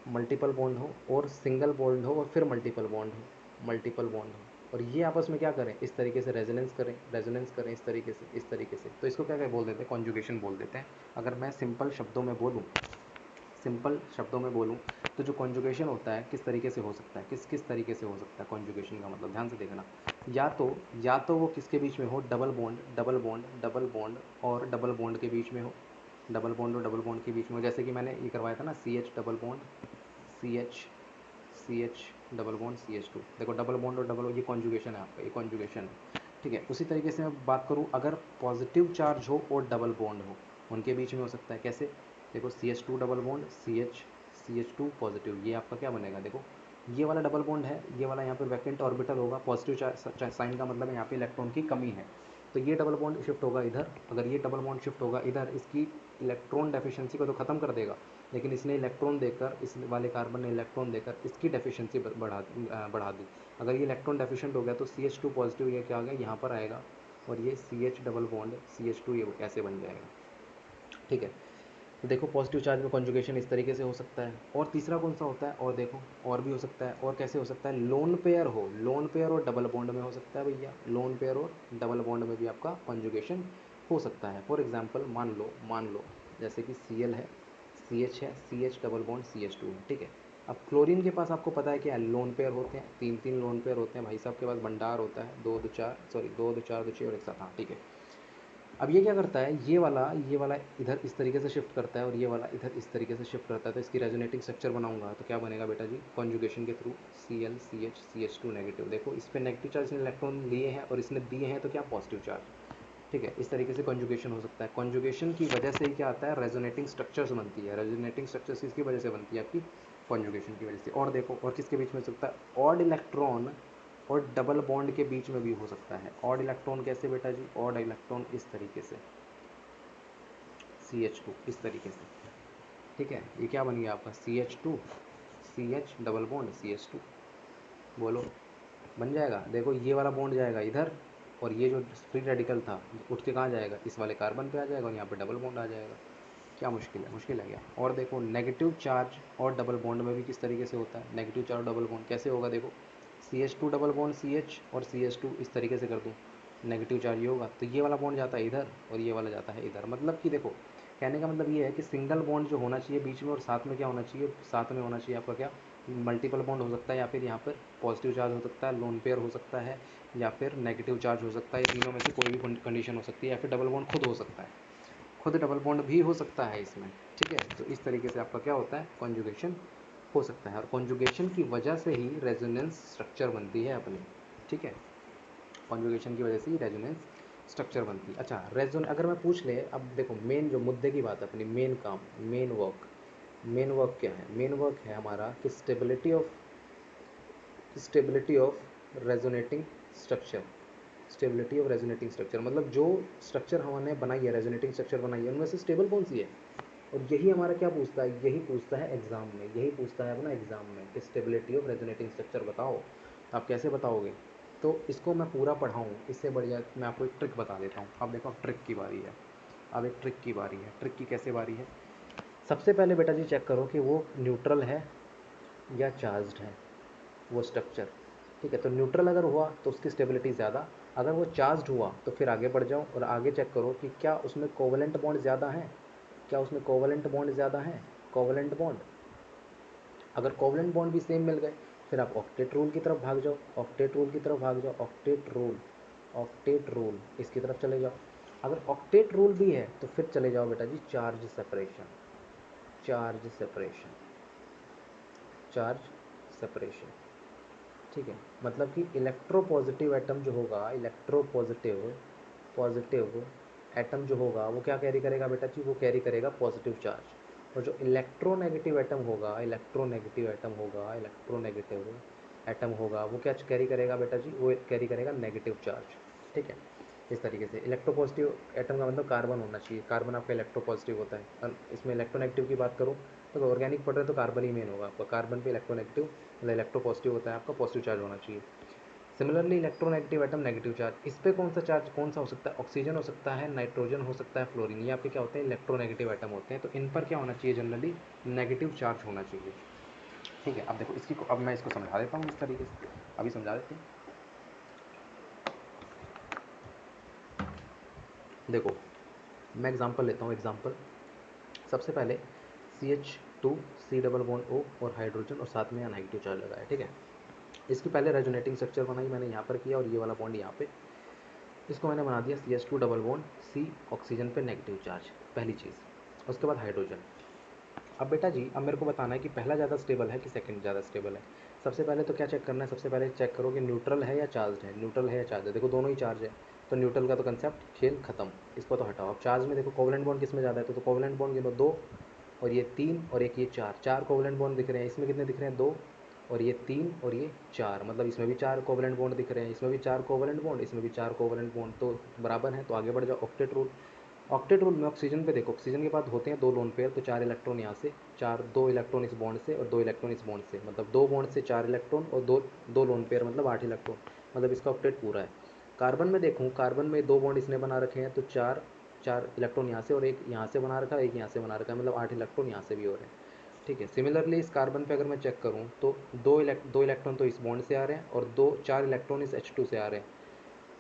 मल्टीपल बॉन्ड हो, और सिंगल बॉन्ड हो, और फिर मल्टीपल बॉन्ड हो, मल्टीपल बॉन्ड हो, और ये आपस में क्या करें, इस तरीके से रेजोनेंस करें, रेजोनेंस करें इस तरीके से, इस तरीके से, तो इसको क्या क्या बोल देते हैं, कॉन्जुगेशन बोल देते हैं। अगर मैं सिंपल शब्दों में बोलूँ, सिंपल शब्दों में बोलूँ, तो जो कॉन्जुगेशन होता है किस तरीके से हो सकता है, किस किस तरीके से हो सकता है कॉन्जुगेशन का मतलब, ध्यान से देखना। या तो वो किसके बीच में हो, double bond, double bond, double bond और डबल बॉन्ड के बीच में हो, डबल बॉन्ड और डबल बॉन्ड के बीच में हो, जैसे कि मैंने ये करवाया था ना, CH double bond, CH, CH double bond CH2। देखो डबल बॉन्ड और डबल, ये कॉन्जुगेशन है आपका, ये कॉन्जुगेशन है। ठीक है, उसी तरीके से मैं बात करूँ, अगर पॉजिटिव चार्ज हो और डबल बॉन्ड हो, उनके बीच में हो सकता है, कैसे, देखो CH2 double bond CH2 positive, ये आपका क्या बनेगा, देखो ये वाला डबल बॉन्ड है, ये वाला यहाँ पर वैकेंट ऑर्बिटल होगा, पॉजिटिव साइन का मतलब है यहाँ पे इलेक्ट्रॉन की कमी है, तो ये डबल बॉन्ड शिफ्ट होगा इधर। अगर ये डबल बॉन्ड शिफ्ट होगा इधर, इसकी इलेक्ट्रॉन डेफिशिएंसी को तो ख़त्म कर देगा, लेकिन इसने इलेक्ट्रॉन देकर, इस वाले कार्बन ने इलेक्ट्रॉन देकर इसकी डेफिशिएंसी बढ़ा दी। अगर ये इलेक्ट्रॉन डेफिशिएंट हो गया तो CH2 पॉजिटिव, ये क्या आ गया, यहाँ पर आएगा, और ये CH डबल बॉन्ड CH2 ये ऐसे बन जाएगा। ठीक है, तो देखो पॉजिटिव चार्ज में कॉन्जुगेशन इस तरीके से हो सकता है। और तीसरा कौन सा होता है, और देखो और भी हो सकता है, और कैसे हो सकता है, लोन पेयर हो, लोन पेयर और डबल बॉन्ड में हो सकता है भैया, लोन पेयर और डबल बॉन्ड में भी आपका कॉन्जुगेशन हो सकता है। फॉर एग्जांपल मान लो जैसे कि Cl है, CH है, CH डबल बॉन्ड CH2 है। ठीक है, अब क्लोरीन के पास आपको पता है क्या, लोन पेयर होते हैं, तीन तीन लोन पेयर होते हैं भाई साहब के पास, भंडार होता है, दो दो चार, सॉरी दो दो चार दो छः और एक साथ, हाँ ठीक है। अब ये क्या करता है, ये वाला इधर इस तरीके से शिफ्ट करता है, और ये वाला इधर इस तरीके से शिफ्ट करता है, तो इसकी रेजोनेटिंग स्ट्रक्चर बनाऊंगा तो क्या बनेगा बेटा जी, कॉन्जुगेशन के through Cl CH CH2 negative. देखो इस पर नेगेटिव चार्ज इसने इलेक्ट्रॉन लिए हैं और इसने दिए हैं, तो क्या पॉजिटिव चार्ज। ठीक है, इस तरीके से कॉन्जुगेशन हो सकता है। कॉन्जुगेशन की वजह से ही क्या आता है, रेजोनेटिंग स्ट्रक्चर्स बनती है, रेजोनेटिंग स्ट्रक्चर्स किसकी वजह से बनती है, आपकी कॉन्जुगेशन की वजह से। और देखो और किसके बीच में हो सकता है, ऑड इलेक्ट्रॉन और डबल बॉन्ड के बीच में भी हो सकता है। ऑड इलेक्ट्रॉन कैसे बेटा जी, ऑड इलेक्ट्रॉन इस तरीके से, CH2 इस तरीके से। ठीक है, ये क्या बन गया आपका, CH2 CH double bond CH2, बोलो बन जाएगा। देखो ये वाला बॉन्ड जाएगा इधर, और ये जो फ्री रेडिकल था उठ के कहाँ जाएगा, इस वाले कार्बन पे आ जाएगा, और यहाँ पे डबल बॉन्ड आ जाएगा। क्या मुश्किल है, मुश्किल है क्या। और देखो नेगेटिव चार्ज और डबल बॉन्ड में भी किस तरीके से होता है, नेगेटिव चार्ज डबल बॉन्ड कैसे होगा, देखो CH2 डबल बॉन्ड CH और CH2 इस तरीके से कर दूँ, नेगेटिव चार्ज ये होगा, तो ये वाला बॉन्ड जाता है इधर और ये वाला जाता है इधर। मतलब कि देखो कहने का मतलब ये है कि सिंगल बॉन्ड जो होना चाहिए बीच में, और साथ में क्या होना चाहिए, साथ में होना चाहिए आपका क्या, मल्टीपल बॉन्ड हो सकता है, या फिर यहाँ पर पॉजिटिव चार्ज हो सकता है, लोन पेयर हो सकता है, या फिर नेगेटिव चार्ज हो सकता है, ये तीनों में से कोई भी कंडीशन हो सकती है, या फिर डबल बॉन्ड खुद हो सकता है, खुद डबल बॉन्ड भी हो सकता है इसमें। ठीक है, तो इस तरीके से आपका क्या होता है, कॉन्जुगेशन हो सकता है, और कॉन्जुगेशन की वजह से ही रेजोनेंस स्ट्रक्चर बनती है अपनी। ठीक है, कॉन्जुगेशन की वजह से ही रेजोनेंस स्ट्रक्चर बनती है। अच्छा रेजोन अगर मैं पूछ ले, अब देखो मेन जो मुद्दे की बात है अपनी, मेन काम, मेन वर्क क्या है, मेन वर्क है हमारा कि stability of resonating structure. Stability of resonating structure, मतलब जो स्ट्रक्चर हमने बनाई है, रेजोनेटिंग स्ट्रक्चर बनाई है, उनमें से स्टेबल कौन सी है। और यही हमारा क्या पूछता है, यही पूछता है एग्जाम में, यही पूछता है अपना एग्जाम में कि स्टेबिलिटी ऑफ रेजोनेटिंग स्ट्रक्चर बताओ। आप कैसे बताओगे। तो इसको मैं पूरा पढ़ाऊँ इससे बढ़िया मैं आपको एक ट्रिक बता देता हूँ। अब देखो ट्रिक की बारी है, अब एक ट्रिक की बारी है। ट्रिक की कैसे बारी है। सबसे पहले बेटा जी चेक करो कि वो न्यूट्रल है या चार्ज्ड है वो स्ट्रक्चर। ठीक है, तो न्यूट्रल अगर हुआ तो उसकी स्टेबिलिटी ज़्यादा, अगर वो चार्ज्ड हुआ तो फिर आगे बढ़ जाओ और आगे चेक करो कि क्या उसमें कोवलेंट बॉन्ड ज़्यादा है, क्या उसमें कोवलेंट बॉन्ड ज़्यादा है, कोवलेंट बॉन्ड। अगर कोवलेंट बॉन्ड भी सेम मिल गए फिर आप ऑक्टेट रूल की तरफ भाग जाओ, ऑक्टेट रूल की तरफ भाग जाओ, ऑक्टेट रूल, ऑक्टेट रूल इसकी तरफ चले जाओ। अगर ऑक्टेट रूल भी है तो फिर चले जाओ बेटा जी charge separation, charge separation, charge separation. ठीक है, मतलब कि इलेक्ट्रोपॉजिटिव एटम जो होगा, इलेक्ट्रोपॉजिटिव पॉजिटिव एटम जो होगा वो क्या कैरी करेगा बेटा जी, वो कैरी करेगा पॉजिटिव चार्ज। और जो इलेक्ट्रोनेगेटिव एटम होगा, इलेक्ट्रोनेगेटिव एटम होगा, इलेक्ट्रोनेगेटिव एटम होगा वो क्या कैरी करेगा बेटा जी, वो कैरी करेगा नेगेटिव चार्ज। ठीक है, इस तरीके से इलेक्ट्रोपॉजिटिव एटम का मतलब कार्बन होना चाहिए, कार्बन आपका इलेक्ट्रोपॉजिटिव होता है। और इसमें इलेक्ट्रोनेगेटिव की बात करूँ तो ऑर्गेनिक पढ़ रहे तो कार्बन ही मेन होगा आपका, कार्बन पे इलेक्ट्रोनेगेटिव मतलब इलेक्ट्रोपॉजिटिव होता है आपका, पॉजिटिव चार्ज होना चाहिए। Similarly electronegative atom negative charge, इस पे कौन सा चार्ज कौन सा हो सकता है, ऑक्सीजन हो सकता है, नाइट्रोजन हो सकता है, फ्लोरीन, ये आपके क्या होते हैं इलेक्ट्रोनेगेटिव एटम होते हैं। तो इन पर क्या होना चाहिए, जनरली नेगेटिव चार्ज होना चाहिए। ठीक है, अब देखो इसकी अब मैं इसको समझा देता हूँ इस तरीके से, अभी समझा देते हैं। देखो मैं एग्जांपल लेता हूँ, एग्जांपल सबसे पहले CH2 C double bond O और हाइड्रोजन और साथ में यहाँ नेगेटिव चार्ज लगा है। ठीक है, इसकी पहले रेजोनेटिंग स्ट्रक्चर बनाई मैंने यहाँ पर किया और ये वाला बॉन्ड यहाँ पे, इसको मैंने बना दिया CH2 double bond C, oxygen पे नेगेटिव चार्ज, पहली चीज़। उसके बाद हाइड्रोजन। अब बेटा जी अब मेरे को बताना है कि पहला ज़्यादा स्टेबल है कि सेकंड ज़्यादा स्टेबल है। सबसे पहले तो क्या चेक करना है, सबसे पहले चेक करो कि न्यूट्रल है या चार्ज है, न्यूट्रल है या चार्ज है। देखो दोनों ही चार्ज है तो न्यूट्रल का तो कंसेप्ट खेल खत्म, इसको तो हटाओ। अब चार्ज में देखो कोवलेंट बॉन्ड किस में ज़्यादा है, तो कोवलेंट बॉन्ड गिनो, दो और ये तीन और एक ये चार, चार कोवलेंट बॉन्ड दिख रहे हैं। इसमें कितने दिख रहे हैं, दो और ये तीन और ये चार, मतलब इसमें भी चार कोवलेंट बॉन्ड दिख रहे हैं, इसमें भी चार कोवलेंट बॉन्ड, इसमें भी चार कोवलेंट बॉन्ड, तो बराबर है। तो आगे बढ़ जाओ, ऑक्टेट रूल। ऑक्टेट रूल में ऑक्सीजन पे देखो, ऑक्सीजन के बाद होते हैं दो लोन पेयर, तो चार इलेक्ट्रॉन यहाँ से, चार, दो इलेक्ट्रॉन इस बॉन्ड से और दो इलेक्ट्रॉन इस बॉन्ड से, मतलब दो बॉन्ड से चार इलेक्ट्रॉन और दो दो लोन पेयर मतलब आठ इलेक्ट्रॉन, मतलब इसका ऑक्टेट पूरा है। कार्बन में देखूँ, कार्बन में दो बॉन्ड इसने बना रखे हैं तो चार, चार इलेक्ट्रॉन यहाँ से और एक यहाँ से बना रखा है, एक यहाँ से बना रखा है, मतलब आठ इलेक्ट्रॉन यहाँ से भी हो रहे हैं। ठीक है, सिमिलरली इस कार्बन पे अगर मैं चेक करूँ तो दो इलेक्ट्रॉन तो इस बॉन्ड से आ रहे हैं और दो चार इलेक्ट्रॉन इस H2 से आ रहे हैं।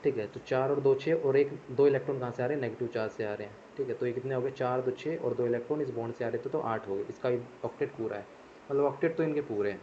ठीक है, तो चार और दो छः और एक दो इलेक्ट्रॉन कहाँ से आ रहे हैं, नेगेटिव चार्ज से आ रहे हैं। ठीक है, तो ये कितने हो गए, चार दो छः और दो इलेक्ट्रॉन इस बॉन्ड से आ रहे थे तो आठ हो गए, इसका भी ऑक्टेट पूरा है, मतलब ऑक्टेट तो इनके पूरे हैं।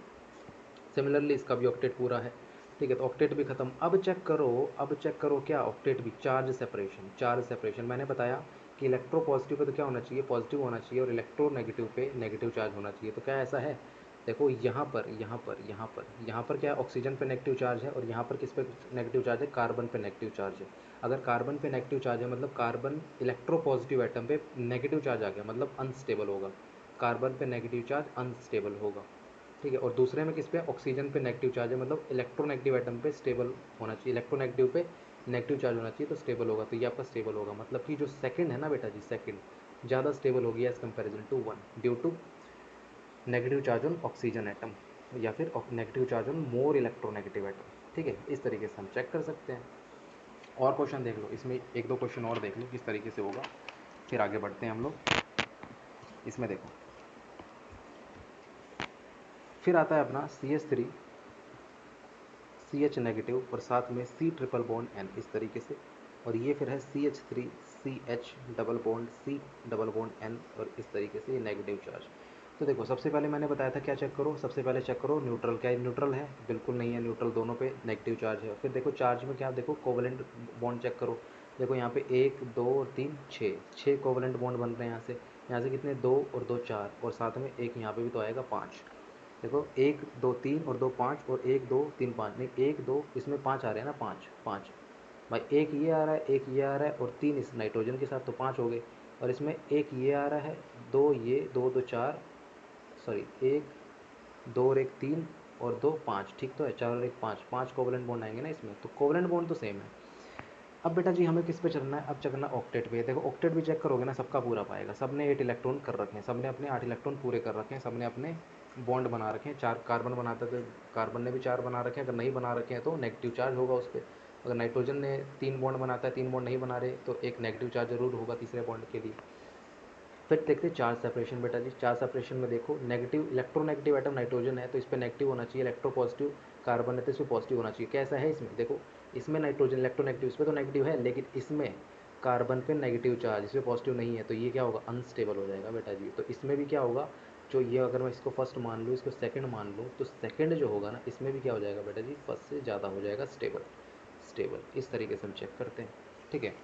सिमिलरली इसका भी ऑक्टेट पूरा है। ठीक है, तो ऑक्टेट भी खत्म। अब चेक करो, अब चेक करो क्या ऑक्टेट भी, चार्ज सेपरेशन, चार्ज सेपरेशन मैंने बताया कि इलेक्ट्रो पॉजिटिव पे तो क्या होना चाहिए, पॉजिटिव होना चाहिए और इलेक्ट्रो नेगेटिव पे नेगेटिव चार्ज होना चाहिए। तो क्या ऐसा है, देखो यहाँ पर यहाँ पर यहाँ पर यहाँ पर क्या है, ऑक्सीजन पे नेगेटिव चार्ज है और यहाँ पर किस पे नेगेटिव चार्ज है, कार्बन पे नेगेटिव चार्ज है। अगर कार्बन पे नेगेटिव चार्ज है मतलब कार्बन इलेक्ट्रो पॉजिटिव एटम पे नेगेटिव चार्ज आ गया, मतलब अनस्टेबल होगा, कार्बन पे नेगेटिव चार्ज अनस्टेबल होगा। ठीक है, और दूसरे में किस पे, ऑक्सीजन पे नेगेटिव चार्ज है, मतलब इलेक्ट्रोनेगेटिव एटम पे स्टेबल होना चाहिए, इलेक्ट्रोनेगेटिव पे नेगेटिव चार्ज होना चाहिए तो स्टेबल होगा, तो ये आपका स्टेबल होगा। मतलब कि जो सेकंड है ना बेटा जी, सेकंड ज़्यादा स्टेबल होगी as comparison to one, due to negative charge on oxygen atom या फिर negative charge on more electronegative atom. ठीक है, इस तरीके से हम चेक कर सकते हैं। और क्वेश्चन देख लो, इसमें एक दो क्वेश्चन और देख लो किस तरीके से होगा, फिर आगे बढ़ते हैं हम लोग। इसमें देखो फिर आता है अपना CH3 CH नेगेटिव और साथ में C ट्रिपल बॉन्ड N, इस तरीके से। और ये फिर है CH3 CH double bond C double bond N और इस तरीके से ये नेगेटिव चार्ज। तो देखो सबसे पहले मैंने बताया था क्या चेक करो, सबसे पहले चेक करो न्यूट्रल, क्या न्यूट्रल है, बिल्कुल नहीं है न्यूट्रल, दोनों पे नेगेटिव चार्ज है। फिर देखो चार्ज में क्या, देखो कोवलेंट बॉन्ड चेक करो। देखो यहाँ पे एक दो और तीन छः, छः कोवलेंट बॉन्ड बन रहे हैं यहाँ से कितने, दो और दो चार और साथ में एक यहाँ पे भी तो आएगा पाँच। देखो एक दो तीन और दो पाँच और एक दो तीन पाँच, नहीं एक दो इसमें पाँच आ रहे हैं ना, पाँच पाँच भाई, एक ये आ रहा है, एक ये आ रहा है और तीन इस नाइट्रोजन के साथ तो पाँच हो गए। और इसमें एक ये आ रहा है, दो ये, दो दो चार, सॉरी एक दो और एक तीन और दो पाँच, ठीक तो है, चार और एक पाँच, पाँच कोवलेंट बॉन्ड आएंगे ना इसमें, तो कोवलेंट बॉन्ड तो सेम है। अब बेटा जी हमें किस पे चलना है, अब चलना ऑक्टेट पे। देखो ऑक्टेट भी चेक करोगे ना, सबका पूरा पाएगा, सब ने 8 इलेक्ट्रॉन कर रखे हैं, सब ने अपने 8 इलेक्ट्रॉन पूरे कर रखे हैं, सब ने अपने बॉन्ड बना रखे हैं। 4 कार्बन बनाता है तो कार्बन ने भी 4 बना रखे हैं, अगर नहीं बना रखे हैं तो नेगेटिव चार्ज होगा उस पर। अगर नाइट्रोजन ने 3 बॉन्ड बनाता है, 3 बॉन्ड नहीं बना रहे, तो एक नेगेटिव चार्ज जरूर होगा तीसरे बॉन्ड के लिए। फिर देखते हैं चार्ज सेपरेशन बेटा जी। चार्ज सेपरेशन में देखो, नेगेटिव इलेक्ट्रोनेगेटिव एटम नाइट्रोजन है तो इस पर नेगेटिव होना चाहिए, इलेक्ट्रो पॉजिटिव कार्बन है तो इस पर पॉजिटिव होना चाहिए। कैसा है इसमें देखो, इसमें नाइट्रोजन इलेक्ट्रोनेगेटिव, इस पर तो नेगेटिव है, लेकिन इसमें कार्बन पे नेगेटिव चार्ज, इस पर पॉजिटिव नहीं है, तो ये क्या होगा, अनस्टेबल हो जाएगा बेटा जी। तो इसमें भी क्या होगा, जो ये अगर मैं इसको फर्स्ट मान लूँ, इसको सेकंड मान लूँ, तो सेकंड जो होगा ना, इसमें भी क्या हो जाएगा बेटा जी, फर्स्ट से ज़्यादा हो जाएगा स्टेबल। स्टेबल इस तरीके से हम चेक करते हैं, ठीक है।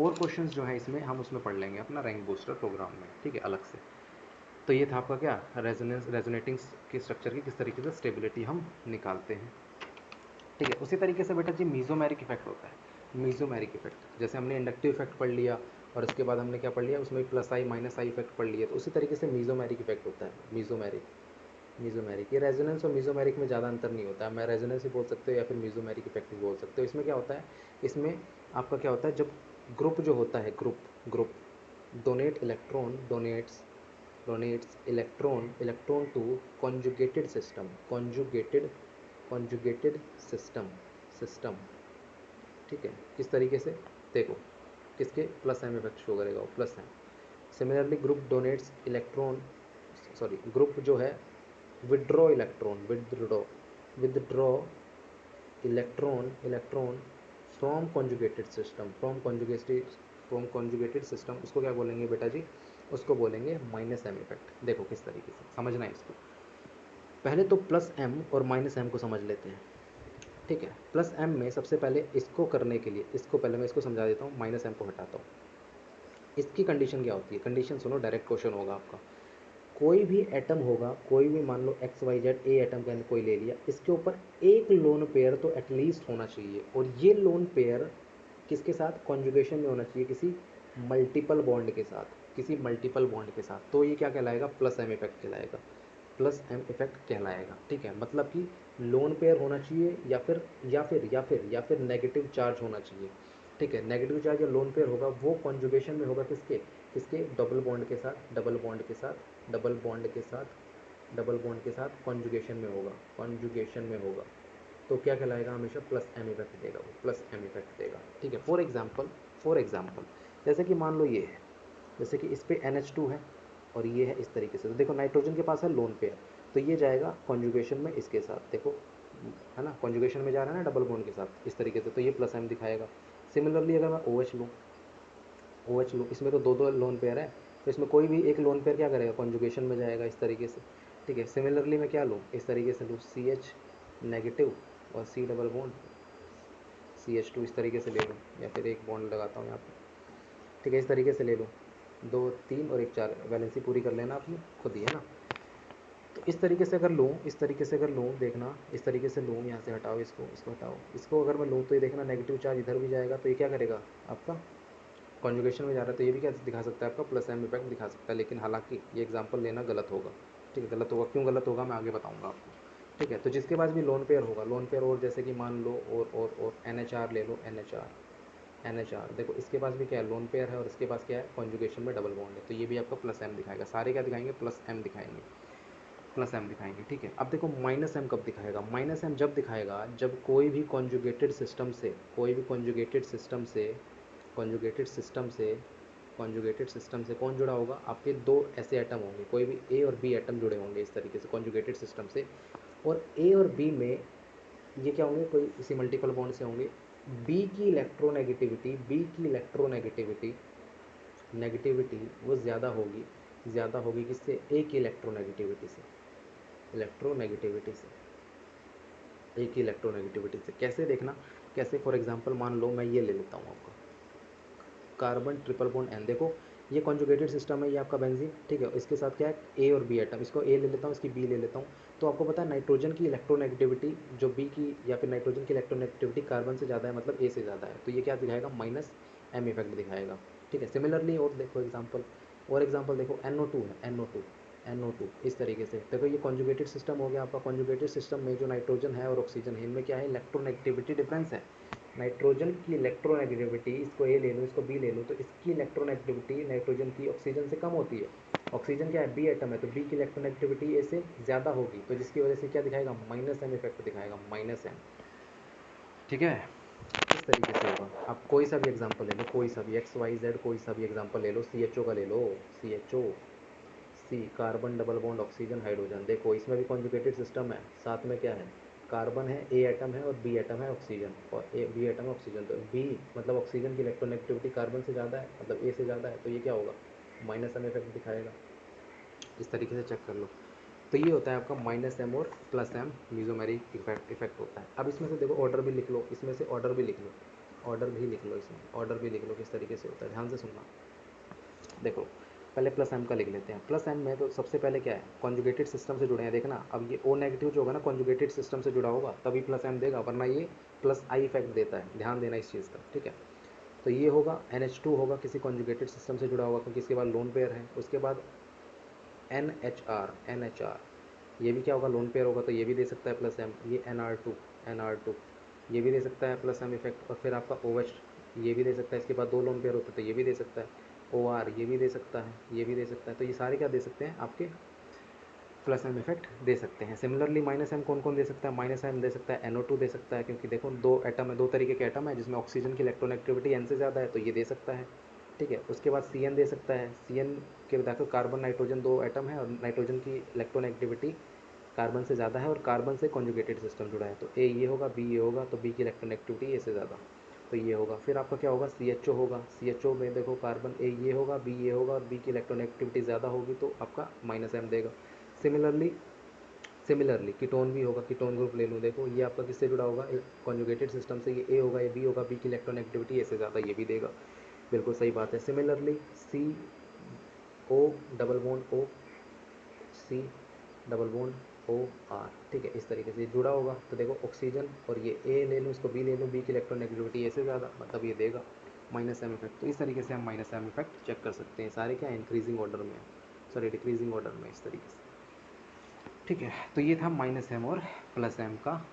और क्वेश्चंस जो है इसमें हम उसमें पढ़ लेंगे अपना रैंक बूस्टर प्रोग्राम में, ठीक है, अलग से। तो ये था आपका क्या, रेजोनेंस रेजोनेटिंग के स्ट्रक्चर की किस तरीके से स्टेबिलिटी हम निकालते हैं, ठीक है। उसी तरीके से बेटा जी मीजोमेरिक इफेक्ट होता है। मीजोमेरिक इफेक्ट, जैसे हमने इंडक्टिव इफेक्ट पढ़ लिया और इसके बाद हमने क्या पढ़ लिया, उसमें plus I minus I effect पढ़ लिया, तो उसी तरीके से मीजोमेरिक इफेक्ट होता है। मीजोमेरिक, मीजोमेरिक, ये रेजोनेंस और मीजोमेरिक में ज़्यादा अंतर नहीं होता है, मैं रेजोनेंस ही बोल सकते हो या फिर मीजोमेरिक इफेक्ट भी बोल सकते हो। इसमें क्या होता है, इसमें आपका क्या होता है, जब ग्रुप जो होता है, group group donate electron, donates electron to conjugated system, conjugated system, system, ठीक है। किस तरीके से देखो, किसके प्लस एम इफेक्ट शो करेगा, वो plus M. Similarly group donates electron, sorry group जो है withdraw electron, withdraw electron from conjugated system, from conjugated system, उसको क्या बोलेंगे बेटा जी, उसको बोलेंगे माइनस एम इफेक्ट। देखो किस तरीके से समझना है इसको, पहले तो प्लस एम और माइनस एम को समझ लेते हैं, ठीक है। प्लस एम में सबसे पहले इसको करने के लिए, इसको पहले मैं इसको समझा देता हूँ, माइनस एम को हटाता हूँ। इसकी कंडीशन क्या होती है, कंडीशन सुनो, डायरेक्ट क्वेश्चन होगा आपका। कोई भी एटम होगा, कोई भी मान लो X Y Z A atom के अंदर कोई ले लिया, इसके ऊपर एक लोन पेयर तो एटलीस्ट होना चाहिए, और ये लोन पेयर किसके साथ कॉन्जुगेशन में होना चाहिए, किसी मल्टीपल बॉन्ड के साथ, किसी मल्टीपल बॉन्ड के साथ, तो ये क्या कहलाएगा, प्लस एम इफेक्ट कहलाएगा, प्लस एम इफेक्ट कहलाएगा, ठीक है। मतलब कि लोन पेयर होना चाहिए या फिर नेगेटिव चार्ज होना चाहिए, ठीक है। नेगेटिव चार्ज या लोन पेयर होगा, वो कॉन्जुगेशन में होगा किसके, किसके डबल बॉन्ड के साथ, डबल बॉन्ड के साथ, डबल बॉन्ड के साथ, डबल बॉन्ड के साथ कॉन्जुगेशन में होगा, कॉन्जुगेशन में होगा, तो क्या कहलाएगा, हमेशा प्लस एम इफेक्ट देगा, वो प्लस एम इफेक्ट देगा, ठीक है। फॉर एग्जाम्पल जैसे कि मान लो ये है, जैसे कि इस पे NH2 है और ये है इस तरीके से, तो देखो नाइट्रोजन के पास है लोन पेयर, तो ये जाएगा कॉन्जुगेशन में इसके साथ, देखो है ना, कॉन्जुगेशन में जा रहा है ना डबल बॉन्ड के साथ इस तरीके से, तो ये प्लस एम दिखाएगा। सिमिलरली अगर मैं OH लूँ, OH लूँ, इसमें तो दो दो लोन पेयर है, तो इसमें कोई भी एक लोन पेयर क्या करेगा, कॉन्जुगेशन में जाएगा इस तरीके से, ठीक है। सिमिलरली मैं क्या लूँ, इस तरीके से लूँ, CH नेगेटिव और C डबल बॉन्ड, CH2 इस तरीके से ले लूँ, या फिर एक बॉन्ड लगाता हूँ यहाँ पे, ठीक है, इस तरीके से ले लूँ, 2 3 और एक 4, वैलेंसी पूरी कर लेना आपने खुद ही, है ना। तो इस तरीके से अगर लूँ, इस तरीके से अगर लूँ, देखना इस तरीके से लूँ, यहाँ से हटाओ इसको, इसको हटाओ, इसको अगर मैं लूँ तो ये देखना नेगेटिव चार्ज इधर भी जाएगा, तो ये क्या करेगा आपका, कॉन्जुगेशन में जा रहा है, तो ये भी क्या दिखा सकता है आपका, प्लस एम इफेक्ट दिखा सकता है, लेकिन हालांकि ये एग्जांपल लेना गलत होगा, ठीक है, गलत होगा, क्यों गलत होगा मैं आगे बताऊंगा आपको, ठीक है। तो जिसके पास भी लोन पेयर होगा, लोन पेयर, और जैसे कि मान लो और NHR ले लो, NHR देखो इसके पास भी क्या है, लोन पेयर है, और इसके पास क्या है, कॉन्जुगेशन में डबल बॉन्ड है, तो ये भी आपका प्लस एम दिखाएगा, सारे क्या दिखाएंगे, प्लस एम दिखाएंगे, प्लस एम दिखाएंगे, ठीक है। अब देखो माइनस एम कब दिखाएगा, माइनस एम जब दिखाएगा जब कोई भी कॉन्जुगेटेड सिस्टम से, कोई भी कॉन्जुगेटेड सिस्टम से, कॉन्जुगेटेड सिस्टम से, कॉन्जुगेटेड सिस्टम से कौन जुड़ा होगा, आपके दो ऐसे एटम होंगे, कोई भी A और B एटम जुड़े होंगे इस तरीके से कॉन्जुगेटेड सिस्टम से, और A और B में ये क्या होंगे, कोई इसी मल्टीपल बॉन्ड से होंगे। बी की इलेक्ट्रोनेगेटिविटी नेगेटिविटी वो ज़्यादा होगी किससे, A की इलेक्ट्रोनेगेटिविटी से, इलेक्ट्रोनेगेटिविटी से, A की इलेक्ट्रोनेगेटिविटी से। कैसे देखना, कैसे, फॉर एग्जांपल मान लो मैं ये ले लेता हूँ आपका कार्बन ट्रिपल बॉन्ड N, देखो ये कॉन्जुगेटेड सिस्टम है, ये आपका बेंजीन, ठीक है। इसके साथ क्या है, A और B एटम, इसको A ले लेता हूँ, इसकी B ले लेता हूँ, तो आपको पता है नाइट्रोजन की इलेक्ट्रोनेगेटिविटी जो B की, या फिर नाइट्रोजन की इलेक्ट्रोनेगेटिविटी कार्बन से ज़्यादा है, मतलब A से ज़्यादा है, तो ये क्या दिखाएगा, माइनस एम इफेक्ट दिखाएगा, ठीक है। सिमिलरली और देखो एग्जाम्पल, और एग्जाम्पल देखो NO2 है, NO2 इस तरीके से, देखो ये कॉन्जुगेटेड सिस्टम हो गया आपका, कॉन्जुगेटेड सिस्टम में जो नाइट्रोजन है और ऑक्सीजन है, इनमें क्या है, इलेक्ट्रोनेगेटिविटी डिफरेंस है, नाइट्रोजन की इलेक्ट्रोनेगेटिविटी, इसको ए ले लूँ इसको बी ले लूँ, तो इसकी इलेक्ट्रोनेगेटिविटी नाइट्रोजन की ऑक्सीजन से कम होती है। ऑक्सीजन क्या है, बी एटम है, तो बी की इलेक्ट्रोनेगेटिविटी ए से ज़्यादा होगी, तो जिसकी वजह से क्या दिखाएगा, माइनस एम इफेक्ट दिखाएगा, माइनस एम। ठीक है, इस तरीके से होगा। आप कोई सा भी एग्जांपल ले लो, कोई सा भी एक्स वाई जेड कोई सा भी एग्जांपल ले लो, सी एच ओ का ले लो, C H O, C carbon double bond oxygen hydrogen, देखो इसमें भी कॉन्जुगेटेड सिस्टम है, साथ में क्या है, कार्बन है, ए एटम है और बी एटम है ऑक्सीजन, और ए बी एटम है ऑक्सीजन, तो बी मतलब ऑक्सीजन की इलेक्ट्रोनेगेटिविटी कार्बन से ज़्यादा है, मतलब ए से ज़्यादा है, तो ये क्या होगा, माइनस एम इफेक्ट दिखाएगा। इस तरीके से चेक कर लो। तो ये होता है आपका माइनस एम और प्लस एम मीजोमेरिक इफेक्ट होता है। अब इसमें से देखो ऑर्डर भी लिख लो, इसमें से ऑर्डर भी लिख लो, ऑर्डर भी लिख लो, इसमें ऑर्डर भी लिख लो किस तरीके से होता है, ध्यान से सुनना। देखो पहले प्लस एम का लिख लेते हैं। प्लस एम में तो सबसे पहले क्या है, कॉन्जुगेटेड सिस्टम से जुड़े हैं, देखना अब ये ओ नेगेटिव जो होगा ना कॉन्जुगेटेड सिस्टम से जुड़ा होगा तभी प्लस एम देगा, वरना ये प्लस आई इफेक्ट देता है, ध्यान देना इस चीज़ का। ठीक है, तो ये होगा NH2 होगा, किसी कॉन्जुगेटेड सिस्टम से जुड़ा होगा क्योंकि इसके बाद लोन पेयर है। उसके बाद NHR, ये भी क्या होगा, लोन पेयर होगा, तो ये भी दे सकता है प्लस एम। ये NR2 ये भी दे सकता है प्लस एम इफेक्ट। और फिर आपका OH ये भी दे सकता है, इसके बाद दो लोन पेयर होते हैं तो ये भी दे सकता है। OR ये भी दे सकता है, ये भी दे सकता है, तो ये सारे क्या दे सकते हैं, आपके प्लस एम इफेक्ट दे सकते हैं। सिमिलरली माइनस एम कौन कौन दे सकता है, माइनस एम दे सकता है NO2 दे सकता है, क्योंकि देखो दो एटम है, दो तरीके के एटम है जिसमें ऑक्सीजन की इलेक्ट्रोनेगेटिविटी N से ज़्यादा है, तो ये दे सकता है। ठीक है, उसके बाद CN दे सकता है, CN के देखो कार्बन नाइट्रोजन दो एटम है और नाइट्रोजन की इलेक्ट्रोनेगेटिविटी कार्बन से ज़्यादा है और कार्बन से कॉन्जुगेटेड सिस्टम जुड़ा है, तो ए ये होगा, बी ये होगा, तो बी की इलेक्ट्रोनेगेटिविटी ए से ज़्यादा, तो ये होगा। फिर आपका क्या होगा, CHO होगा, CHO में देखो कार्बन ए ये होगा, बी ये होगा और बी की इलेक्ट्रोनेगेटिविटी ज़्यादा होगी तो आपका माइनस एम देगा। सिमिलरली सिमिलरली कीटोन भी होगा, कीटोन ग्रुप ले लूँ, देखो ये आपका किससे जुड़ा होगा, कॉन्जुगेटेड सिस्टम से, ये ए होगा, ये बी होगा, बी की इलेक्ट्रोनेगेटिविटी ए से ज़्यादा, ये भी देगा, बिल्कुल सही बात है। Similarly CO double bond O, C double bond OR, ठीक है, इस तरीके से जुड़ा होगा, तो देखो ऑक्सीजन और ये ए ले लूँ, इसको बी ले लूँ, बी की इलेक्ट्रोनेगेटिविटी ए से ज़्यादा, मतलब ये देगा माइनस एम इफेक्ट। तो इस तरीके से हम माइनस एम इफेक्ट चेक कर सकते हैं, सारे क्या इंक्रीजिंग ऑर्डर में, सॉरी डिक्रीजिंग ऑर्डर में, इस तरीके से। ठीक है, तो ये था माइनस एम और प्लस एम का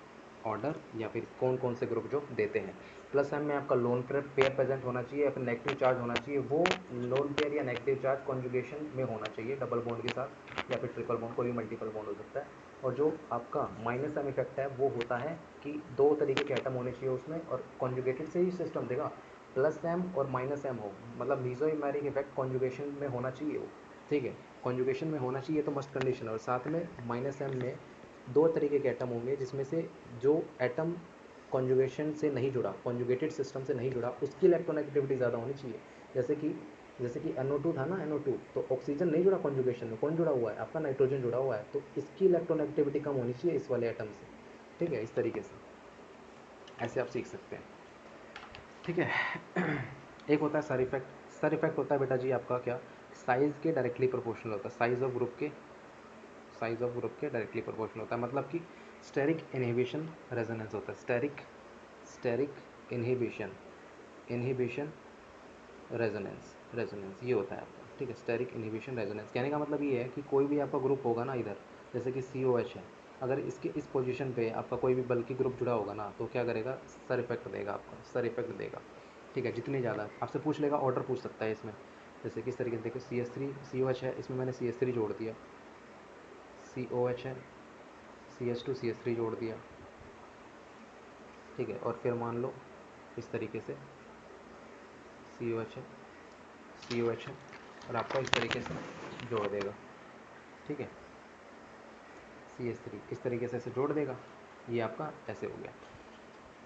ऑर्डर, या फिर कौन कौन से ग्रुप जो देते हैं। प्लस एम में आपका लोन पेयर प्रेजेंट होना चाहिए या फिर नेगेटिव चार्ज होना चाहिए, वो लोन पेयर या नेगेटिव चार्ज कॉन्जुगेशन में होना चाहिए डबल बॉन्ड के साथ या फिर ट्रिपल बॉन्ड, कोई भी मल्टीपल बॉन्ड हो सकता है। और जो आपका माइनस एम इफेक्ट है वो होता है कि दो तरीके के एटम होने चाहिए उसमें, और कॉन्जुगेटेड से ही सिस्टम देगा, प्लस एम और माइनस एम हो, मतलब मीजोइमेरिक इफेक्ट कॉन्जुगेशन में होना चाहिए वो। ठीक है, कॉन्जुगेशन में होना चाहिए तो मस्ट कंडीशन है, और साथ में माइनस एम में दो तरीके के एटम होंगे जिसमें से जो एटम कॉन्जुगेशन से नहीं जुड़ा, कॉन्जुगेटेड सिस्टम से नहीं जुड़ा, उसकी इलेक्ट्रोनेगेटिविटी ज़्यादा होनी चाहिए। जैसे कि NO2 था ना, NO2 तो ऑक्सीजन नहीं जुड़ा कॉन्जुगेशन में, कौन जुड़ा हुआ है, आपका नाइट्रोजन जुड़ा हुआ है, तो इसकी इलेक्ट्रोनेगेटिविटी कम होनी चाहिए इस वाले एटम से। ठीक है, इस तरीके से ऐसे आप सीख सकते हैं। ठीक है, एक होता है सर इफेक्ट। सर इफेक्ट होता है बेटा जी आपका क्या, साइज़ के डायरेक्टली प्रोपोर्शनल होता है, साइज ऑफ ग्रुप के डायरेक्टली प्रोपोर्शनल होता है, मतलब कि स्टेरिक इनहिबिशन रेजोनेंस होता है, स्टेरिक इनहिबिशन इनहिबिशन रेजोनेंस ये होता है आपका। ठीक है, स्टेरिक इनहिबिशन रेजोनेंस कहने का मतलब ये है कि कोई भी आपका ग्रुप होगा ना इधर, जैसे कि COH है, अगर इसके इस पोजीशन पे आपका कोई भी बल्कि ग्रुप जुड़ा होगा ना, तो क्या करेगा, सर इफेक्ट देगा, आपका सर इफेक्ट देगा। ठीक है, जितनी ज़्यादा आपसे पूछ लेगा, ऑर्डर पूछ सकता है इसमें, जैसे किस तरीके से, देखो CH3 COH है, इसमें मैंने CH3 जोड़ दिया, COH है, CH2 CH3 जोड़ दिया। ठीक है, और फिर मान लो इस तरीके से COH है, COH है, और आपका इस तरीके से जोड़ देगा। ठीक है, CH3 इस तरीके से ऐसे जोड़ देगा, ये आपका ऐसे हो गया।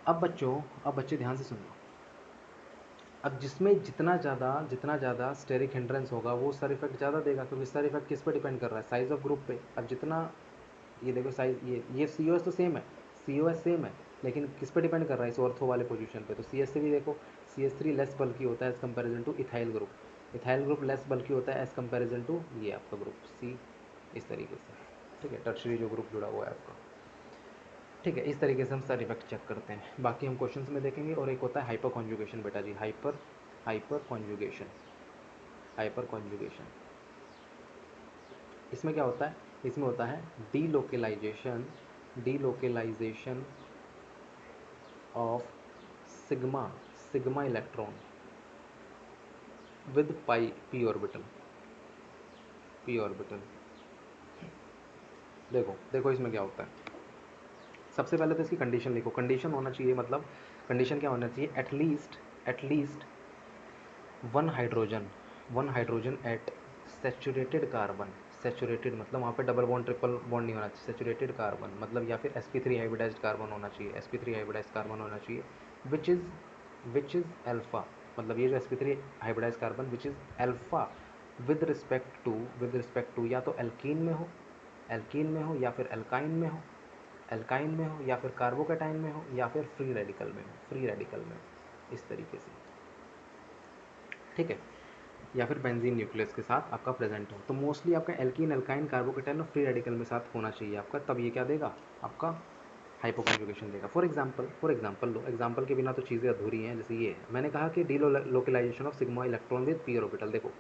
अब बच्चे ध्यान से सुनना, अब जिसमें जितना ज़्यादा स्टेरिक हिंड्रेंस होगा वो सर इफेक्ट ज़्यादा देगा, क्योंकि सर इफेक्ट किस पर डिपेंड कर रहा है, साइज ऑफ ग्रुप पे। अब जितना ये देखो साइज, ये COS तो सेम है, COS सेम है, लेकिन किस पे डिपेंड कर रहा है, इस ऑर्थो वाले पोजीशन पे। तो CH3 देखो, CH3 लेस बल्की होता है as comparison to ethyl group, ethyl group less bulky होता है एज कंपेरिजन टू ये आपका ग्रुप C, इस तरीके से। ठीक है, टर्शरी जो ग्रुप जुड़ा हुआ है आपका। ठीक है, इस तरीके से हम साइड इफेक्ट चेक करते हैं, बाकी हम क्वेश्चंस में देखेंगे। और एक होता है हाइपर कॉन्जुगेशन बेटा जी, हाइपर कॉन्जुगेशन, हाइपर कॉन्जुगेशन। इसमें क्या होता है, इसमें होता है delocalisation, delocalisation of sigma sigma electron with pi P orbital, P orbital. देखो देखो इसमें क्या होता है। सबसे पहले तो इसकी कंडीशन लिखो। कंडीशन होना चाहिए, मतलब कंडीशन क्या होना चाहिए, at least one hydrogen at saturated carbon. Saturated मतलब वहाँ पे डबल बॉन्ड ट्रिपल बॉन्ड नहीं होना चाहिए, सेचुरेटेड कार्बन मतलब, या फिर sp3 हाइब्रिडाइज्ड कार्बन होना चाहिए, sp3 हाइब्रिडाइज्ड कार्बन होना चाहिए, विच इज़ अल्फा, मतलब ये जो sp3 hybridized carbon which is alpha with respect to या तो एल्कीन में हो या फिर एल्काइन में हो या फिर कार्बोकेटाइन में हो या फिर फ्री रेडिकल में हो, इस तरीके से, ठीक है, या फिर बेंजीन न्यूक्लियस के साथ आपका प्रेजेंट हो। तो मोस्टली आपका एल्कीन, एल्काइन, कार्बोकेटाइन और फ्री रेडिकल में साथ होना चाहिए आपका, तब ये क्या देगा, आपका हाइपोकॉन्जुगेशन देगा। फॉर एग्जांपल लो, एग्जांपल के बिना तो चीज़ें अधूरी हैं। जैसे ये है, मैंने कहा कि delocalisation of sigma electron with P orbital. देखो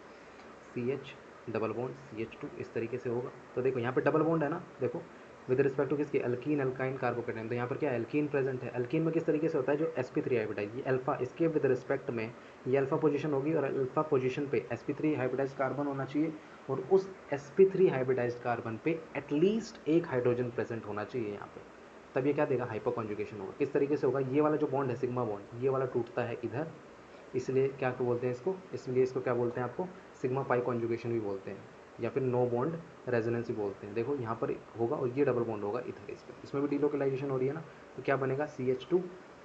CH डबल बॉन्ड CH2 इस तरीके से होगा। तो देखो यहाँ पे डबल बॉन्ड है ना, देखो विद रिस्पेक्ट टू किसके, एल्कीन, एल्काइन, कार्बोकेटाइन। तो यहाँ पर क्या है, एल्कीन प्रेजेंट है। एल्कीन में किस तरीके से होता है, जो sp3 हाइब्रिडाइज, ये अल्फा, इसके विद रिस्पेक्ट में ये अल्फा पोजीशन होगी और अल्फा पोजीशन पे sp3 हाइब्रिडाइज कार्बन होना चाहिए, और उस sp3 हाइब्रिडाइज कार्बन पे एटलीस्ट एक हाइड्रोजन प्रेजेंट होना चाहिए यहाँ पे, तब ये क्या देगा, हाइपोकॉन्जुगेशन होगा। किस तरीके से होगा, ये वाला जो बॉन्ड है सिग्मा बॉन्ड, ये वाला टूटता है इधर, इसलिए क्या बोलते हैं इसको, इसलिए इसको क्या बोलते हैं आपको, सिग्मा पाई कॉन्जुगेशन भी बोलते हैं, या फिर नो बॉन्ड रेजोनेंस भी बोलते हैं। देखो यहाँ पर होगा और ये डबल बॉन्ड होगा इधर, इसमें भी डीलोकलाइजेशन हो रही है ना, तो क्या बनेगा CH2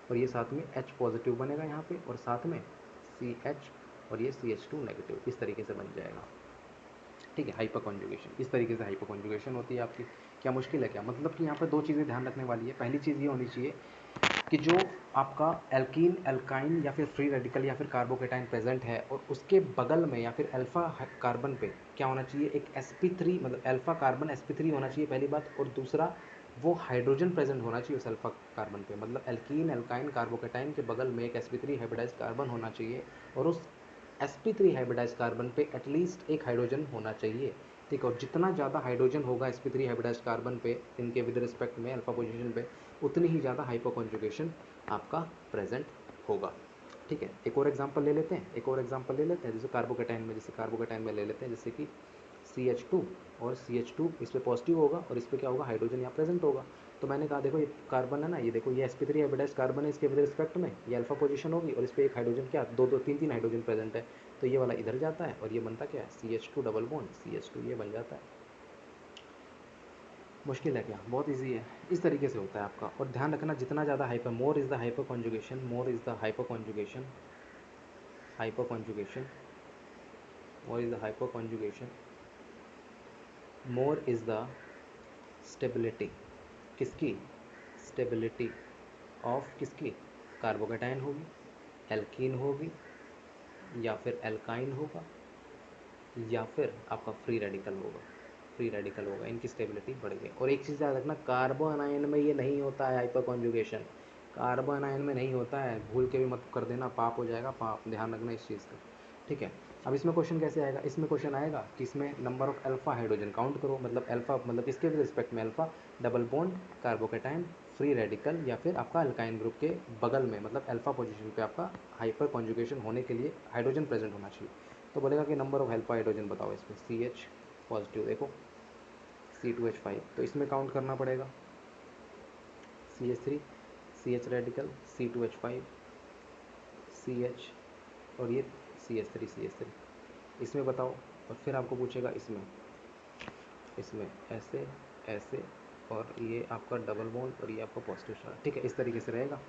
और ये साथ में H पॉजिटिव बनेगा यहाँ पे, और साथ में CH और ये CH2 नेगेटिव, इस तरीके से बन जाएगा, ठीक है। हाइपर कॉन्जुगेशन, इस तरीके से हाइपर कॉन्जुगेशन होती है आपकी। क्या मुश्किल है क्या, मतलब कि यहाँ पर दो चीज़ें ध्यान रखने वाली है। पहली चीज़ ये होनी चाहिए कि जो आपका एल्कीन, एल्काइन या फिर फ्री रेडिकल या फिर कार्बोकेटाइन प्रेजेंट है, और उसके बगल में या फिर अल्फा कार्बन पे क्या होना चाहिए, एक sp3, मतलब अल्फा कार्बन sp3 होना चाहिए, पहली बात। और दूसरा, वो हाइड्रोजन प्रेजेंट होना चाहिए उस अल्फा कार्बन पे, मतलब एल्कीन, एल्काइन, कार्बोकेटाइन के बगल में एक sp3 हाइब्रिडाइज्ड कार्बन होना चाहिए, और उस sp3 हाइब्रिडाइज्ड कार्बन पे एटलीस्ट एक हाइड्रोजन होना चाहिए, ठीक है। और जितना ज़्यादा हाइड्रोजन होगा sp3 हाइब्रिडाइज्ड कार्बन पे इनके विद रिस्पेक्ट में अल्फा पोजीशन पे, उतनी ही ज़्यादा हाइपोकॉन्जुगेशन आपका प्रेजेंट होगा, ठीक है। एक और एग्जांपल ले लेते हैं, जैसे कार्बोकेटाइन में ले लेते हैं, जैसे कि CH2, और CH2 इस पर पॉजिटिव होगा और इस पर क्या होगा, हाइड्रोजन यहाँ प्रेजेंट होगा। तो मैंने कहा देखो ये कार्बन है ना, ये देखो ये sp3 हाइब्रिडाइज्ड कार्बन है, इसके विद रिस्पेक्ट में ये अल्फा पोजीशन होगी, और इस पर एक हाइड्रोजन क्या, दो दो तीन तीन हाइड्रोजन प्रेजेंट है, तो ये वाला इधर जाता है और ये बनता क्या है, CH2 डबल बॉन्ड CH2, ये बन जाता है। मुश्किल है क्या, बहुत इजी है। इस तरीके से होता है आपका। और ध्यान रखना, जितना ज़्यादा hyper, more is the hyper conjugation, hyper conjugation, more is the hyper conjugation, more is the stability, किसकी, स्टेबिलिटी ऑफ किसकी, कार्बोकेटाइन होगी, एल्कीन होगी, या फिर एल्काइन होगा, या फिर आपका फ्री रेडिकल होगा, इनकी स्टेबिलिटी बढ़ गई। और एक चीज़ याद रखना, कार्बन आयन में ये नहीं होता है हाइपर कॉन्जुगेशन, कार्बन आयन में नहीं होता है, भूल के भी मत कर देना, पाप हो जाएगा, पाप, ध्यान रखना इस चीज़ का, ठीक है। अब इसमें क्वेश्चन कैसे आएगा, इसमें क्वेश्चन आएगा कि इसमें number of alpha hydrogen count करो, मतलब अल्फा मतलब किसके रिस्पेक्ट में, alpha double bond carbocation free radical या फिर आपका अल्काइन ग्रुप के बगल में, मतलब अल्फा पोजीशन पे आपका हाइपर कॉन्जुगेशन होने के लिए हाइड्रोजन प्रेजेंट होना चाहिए। तो बोलेगा कि नंबर ऑफ अल्फा हाइड्रोजन बताओ इसमें, CH पॉजिटिव, देखो C2H5, तो इसमें काउंट करना पड़ेगा CH3, CH radical, C2H5, CH, और ये CH3, इसमें बताओ। और फिर आपको पूछेगा इसमें, ऐसे ऐसे, और ये आपका डबल बॉन्ड और ये आपका पॉजिटिव चार्ज, ठीक है, इस तरीके से रहेगा।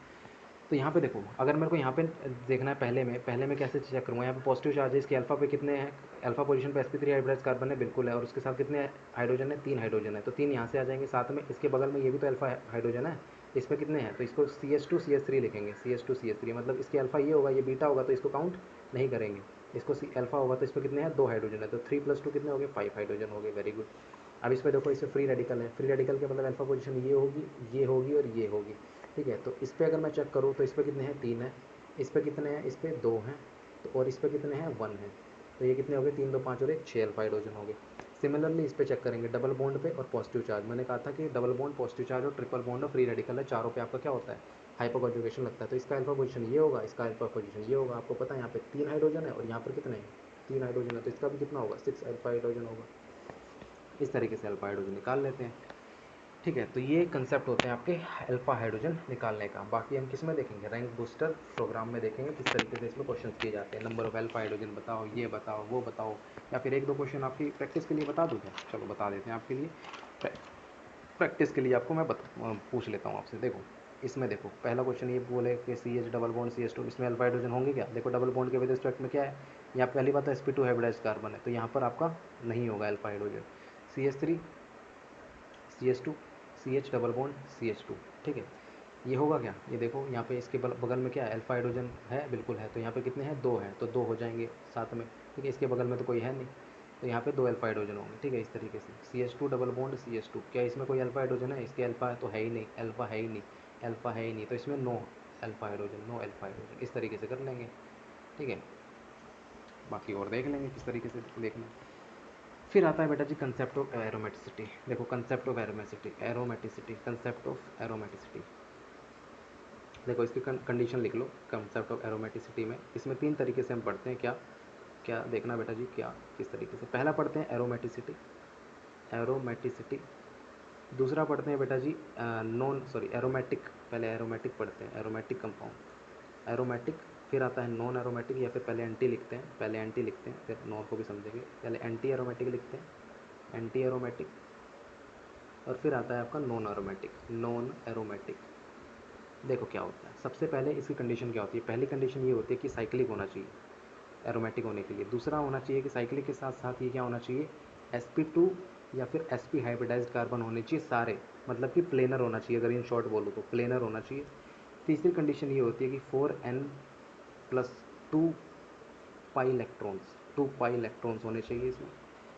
तो यहाँ पे देखो, अगर मेरे को यहाँ पे देखना है, पहले में कैसे चेक करूँगा, यहाँ पे पॉजिटिव चार्ज है, इसके अल्फा पे कितने हैं, अल्फा पोजीशन पे sp3 हाइब्रिडाइज्ड कार्बन है, बिल्कुल है, और उसके साथ कितने हाइड्रोजन है, 3 हाइड्रोजन है, तो 3 यहाँ से आ जाएंगे, साथ में इसके बगल में ये भी तो अल्फा हाइड्रोजन है, इस पर कितने हैं, तो इसको CH2 CH3 लिखेंगे, CH2 CH3, मतलब इसके अल्फा ये होगा, ये बीटा होगा, तो इसको काउंट नहीं करेंगे, इसको अल्फा होगा, तो इस पर कितने हैं, 2 हाइड्रोजन है, तो 3 + 2 कितने हो गए, 5 हाइड्रोजन हो गए, वेरी गुड। अब इस पर देखो, इससे फ्री रेडिकल है, फ्री रेडिकल के मतलब अल्फा पोजीशन ये होगी और ये होगी, ठीक है। तो इस पर अगर मैं चेक करूँ तो इस पर कितने हैं, 3 है, इस पर कितने हैं, इस पर 2 हैं, तो और इस पर कितने हैं, 1 है, तो ये कितने हो गए, 3 2 5 और 1 6 अल्फा हाइड्रोजन हो गए। सिमिलरली इस पे चेक करेंगे डबल बॉन्ड पे और पॉजिटिव चार्ज। मैंने कहा था कि डबल बॉन्ड, पॉजिटिव चार्ज और ट्रिपल बॉन्ड और फ्री रेडिकल है, चारों पे आपका क्या होता है, हाइपर कॉन्जुगेशन लगता है। तो इसका अल्फा पोजीशन ये होगा, इसका अल्फा पोजीशन ये होगा। आपको पता है यहाँ पे 3 हाइड्रोजन है और यहाँ पर कितने हैं, 3 हाइड्रोजन है, तो इसका भी कितना होगा, 6 अल्फा हाइड्रोजन होगा। इस तरीके से अल्फा हाइड्रोजन निकाल लेते हैं। ठीक है, तो ये कंसेप्ट होते हैं आपके अल्फा हाइड्रोजन निकालने का। बाकी हम किस में देखेंगे, रैंक बूस्टर प्रोग्राम में देखेंगे किस तरीके से इसमें क्वेश्चंस किए जाते हैं। नंबर ऑफ अल्फा हाइड्रोजन बताओ, ये बताओ, वो बताओ, या फिर एक दो क्वेश्चन आपकी प्रैक्टिस के लिए बता दूँ क्या, चलो बता देते हैं आपके लिए। प्रैक्टिस के लिए आपको मैं पूछ लेता हूँ आपसे। देखो इसमें देखो पहला क्वेश्चन ये बोले कि C H double bond C H two, इसमें अल्फा हाइड्रोजन होंगे क्या। देखो डबल बॉन्ड के विद रिस्पेक्ट में क्या है, यहाँ पहली बात है sp2 हाइब्रिडाइज कार्बन है, तो यहाँ पर आपका नहीं होगा alpha hydrogen. CH3 CH2 CH double bond CH2, ठीक है, ये होगा क्या, ये देखो यहाँ पे इसके बगल में क्या है, अल्फा हाइड्रोजन है, बिल्कुल है, तो यहाँ पे कितने हैं, 2 हैं, तो 2 हो जाएंगे साथ में। ठीक है, इसके बगल में तो कोई है नहीं, तो यहाँ पे 2 अल्फा हाइड्रोजन होंगे। ठीक है, इस तरीके से CH2 डबल बॉन्ड CH2, क्या इसमें कोई अल्फा हाइड्रोजन है, इसके अल्फा तो है ही नहीं, अल्फा है ही नहीं, अल्फा है ही नहीं, तो इसमें no alpha hydrogen, no alpha hydrogen, इस तरीके से कर लेंगे। ठीक है, बाकी और देख लेंगे किस तरीके से देखना है। फिर आता है बेटा जी कंसेप्ट ऑफ एरोमेटिसिटी। देखो concept of aromaticity, aromaticity, concept of aromaticity, देखो इसकी कंडीशन लिख लो। कंसेप्ट ऑफ एरोमेटिसिटी में इसमें 3 तरीके से हम पढ़ते हैं, क्या क्या देखना बेटा जी, क्या किस तरीके से। पहला पढ़ते हैं एरोमेटिसिटी, एरोमेटिसिटी। दूसरा पढ़ते हैं बेटा जी नॉन सॉरी एरोमेटिक, पहले एरोमेटिक पढ़ते हैं, एरोमेटिक कंपाउंड, एरोमेटिक। फिर आता है नॉन एरोमेटिक, या फिर पहले एंटी लिखते हैं, पहले एंटी लिखते हैं फिर नॉन को भी समझेंगे। पहले एंटी एरोमेटिक लिखते हैं, एंटी एरोमेटिक, और फिर आता है आपका नॉन एरोमेटिक, नॉन एरोमेटिक। देखो क्या होता है, सबसे पहले इसकी कंडीशन क्या होती है, पहली कंडीशन ये होती है कि साइक्लिक होना चाहिए एरोमेटिक होने के लिए। दूसरा होना चाहिए कि साइक्लिक के साथ साथ ये क्या होना चाहिए, sp2 या फिर sp हाइब्रिडाइज्ड कार्बन होने चाहिए सारे, मतलब कि प्लेनर होना चाहिए, अगर इन शॉर्ट बोलो तो प्लेनर होना चाहिए। तीसरी कंडीशन ये होती है कि 4n plus 2 pi electrons, 2 pi electrons होने चाहिए इसमें।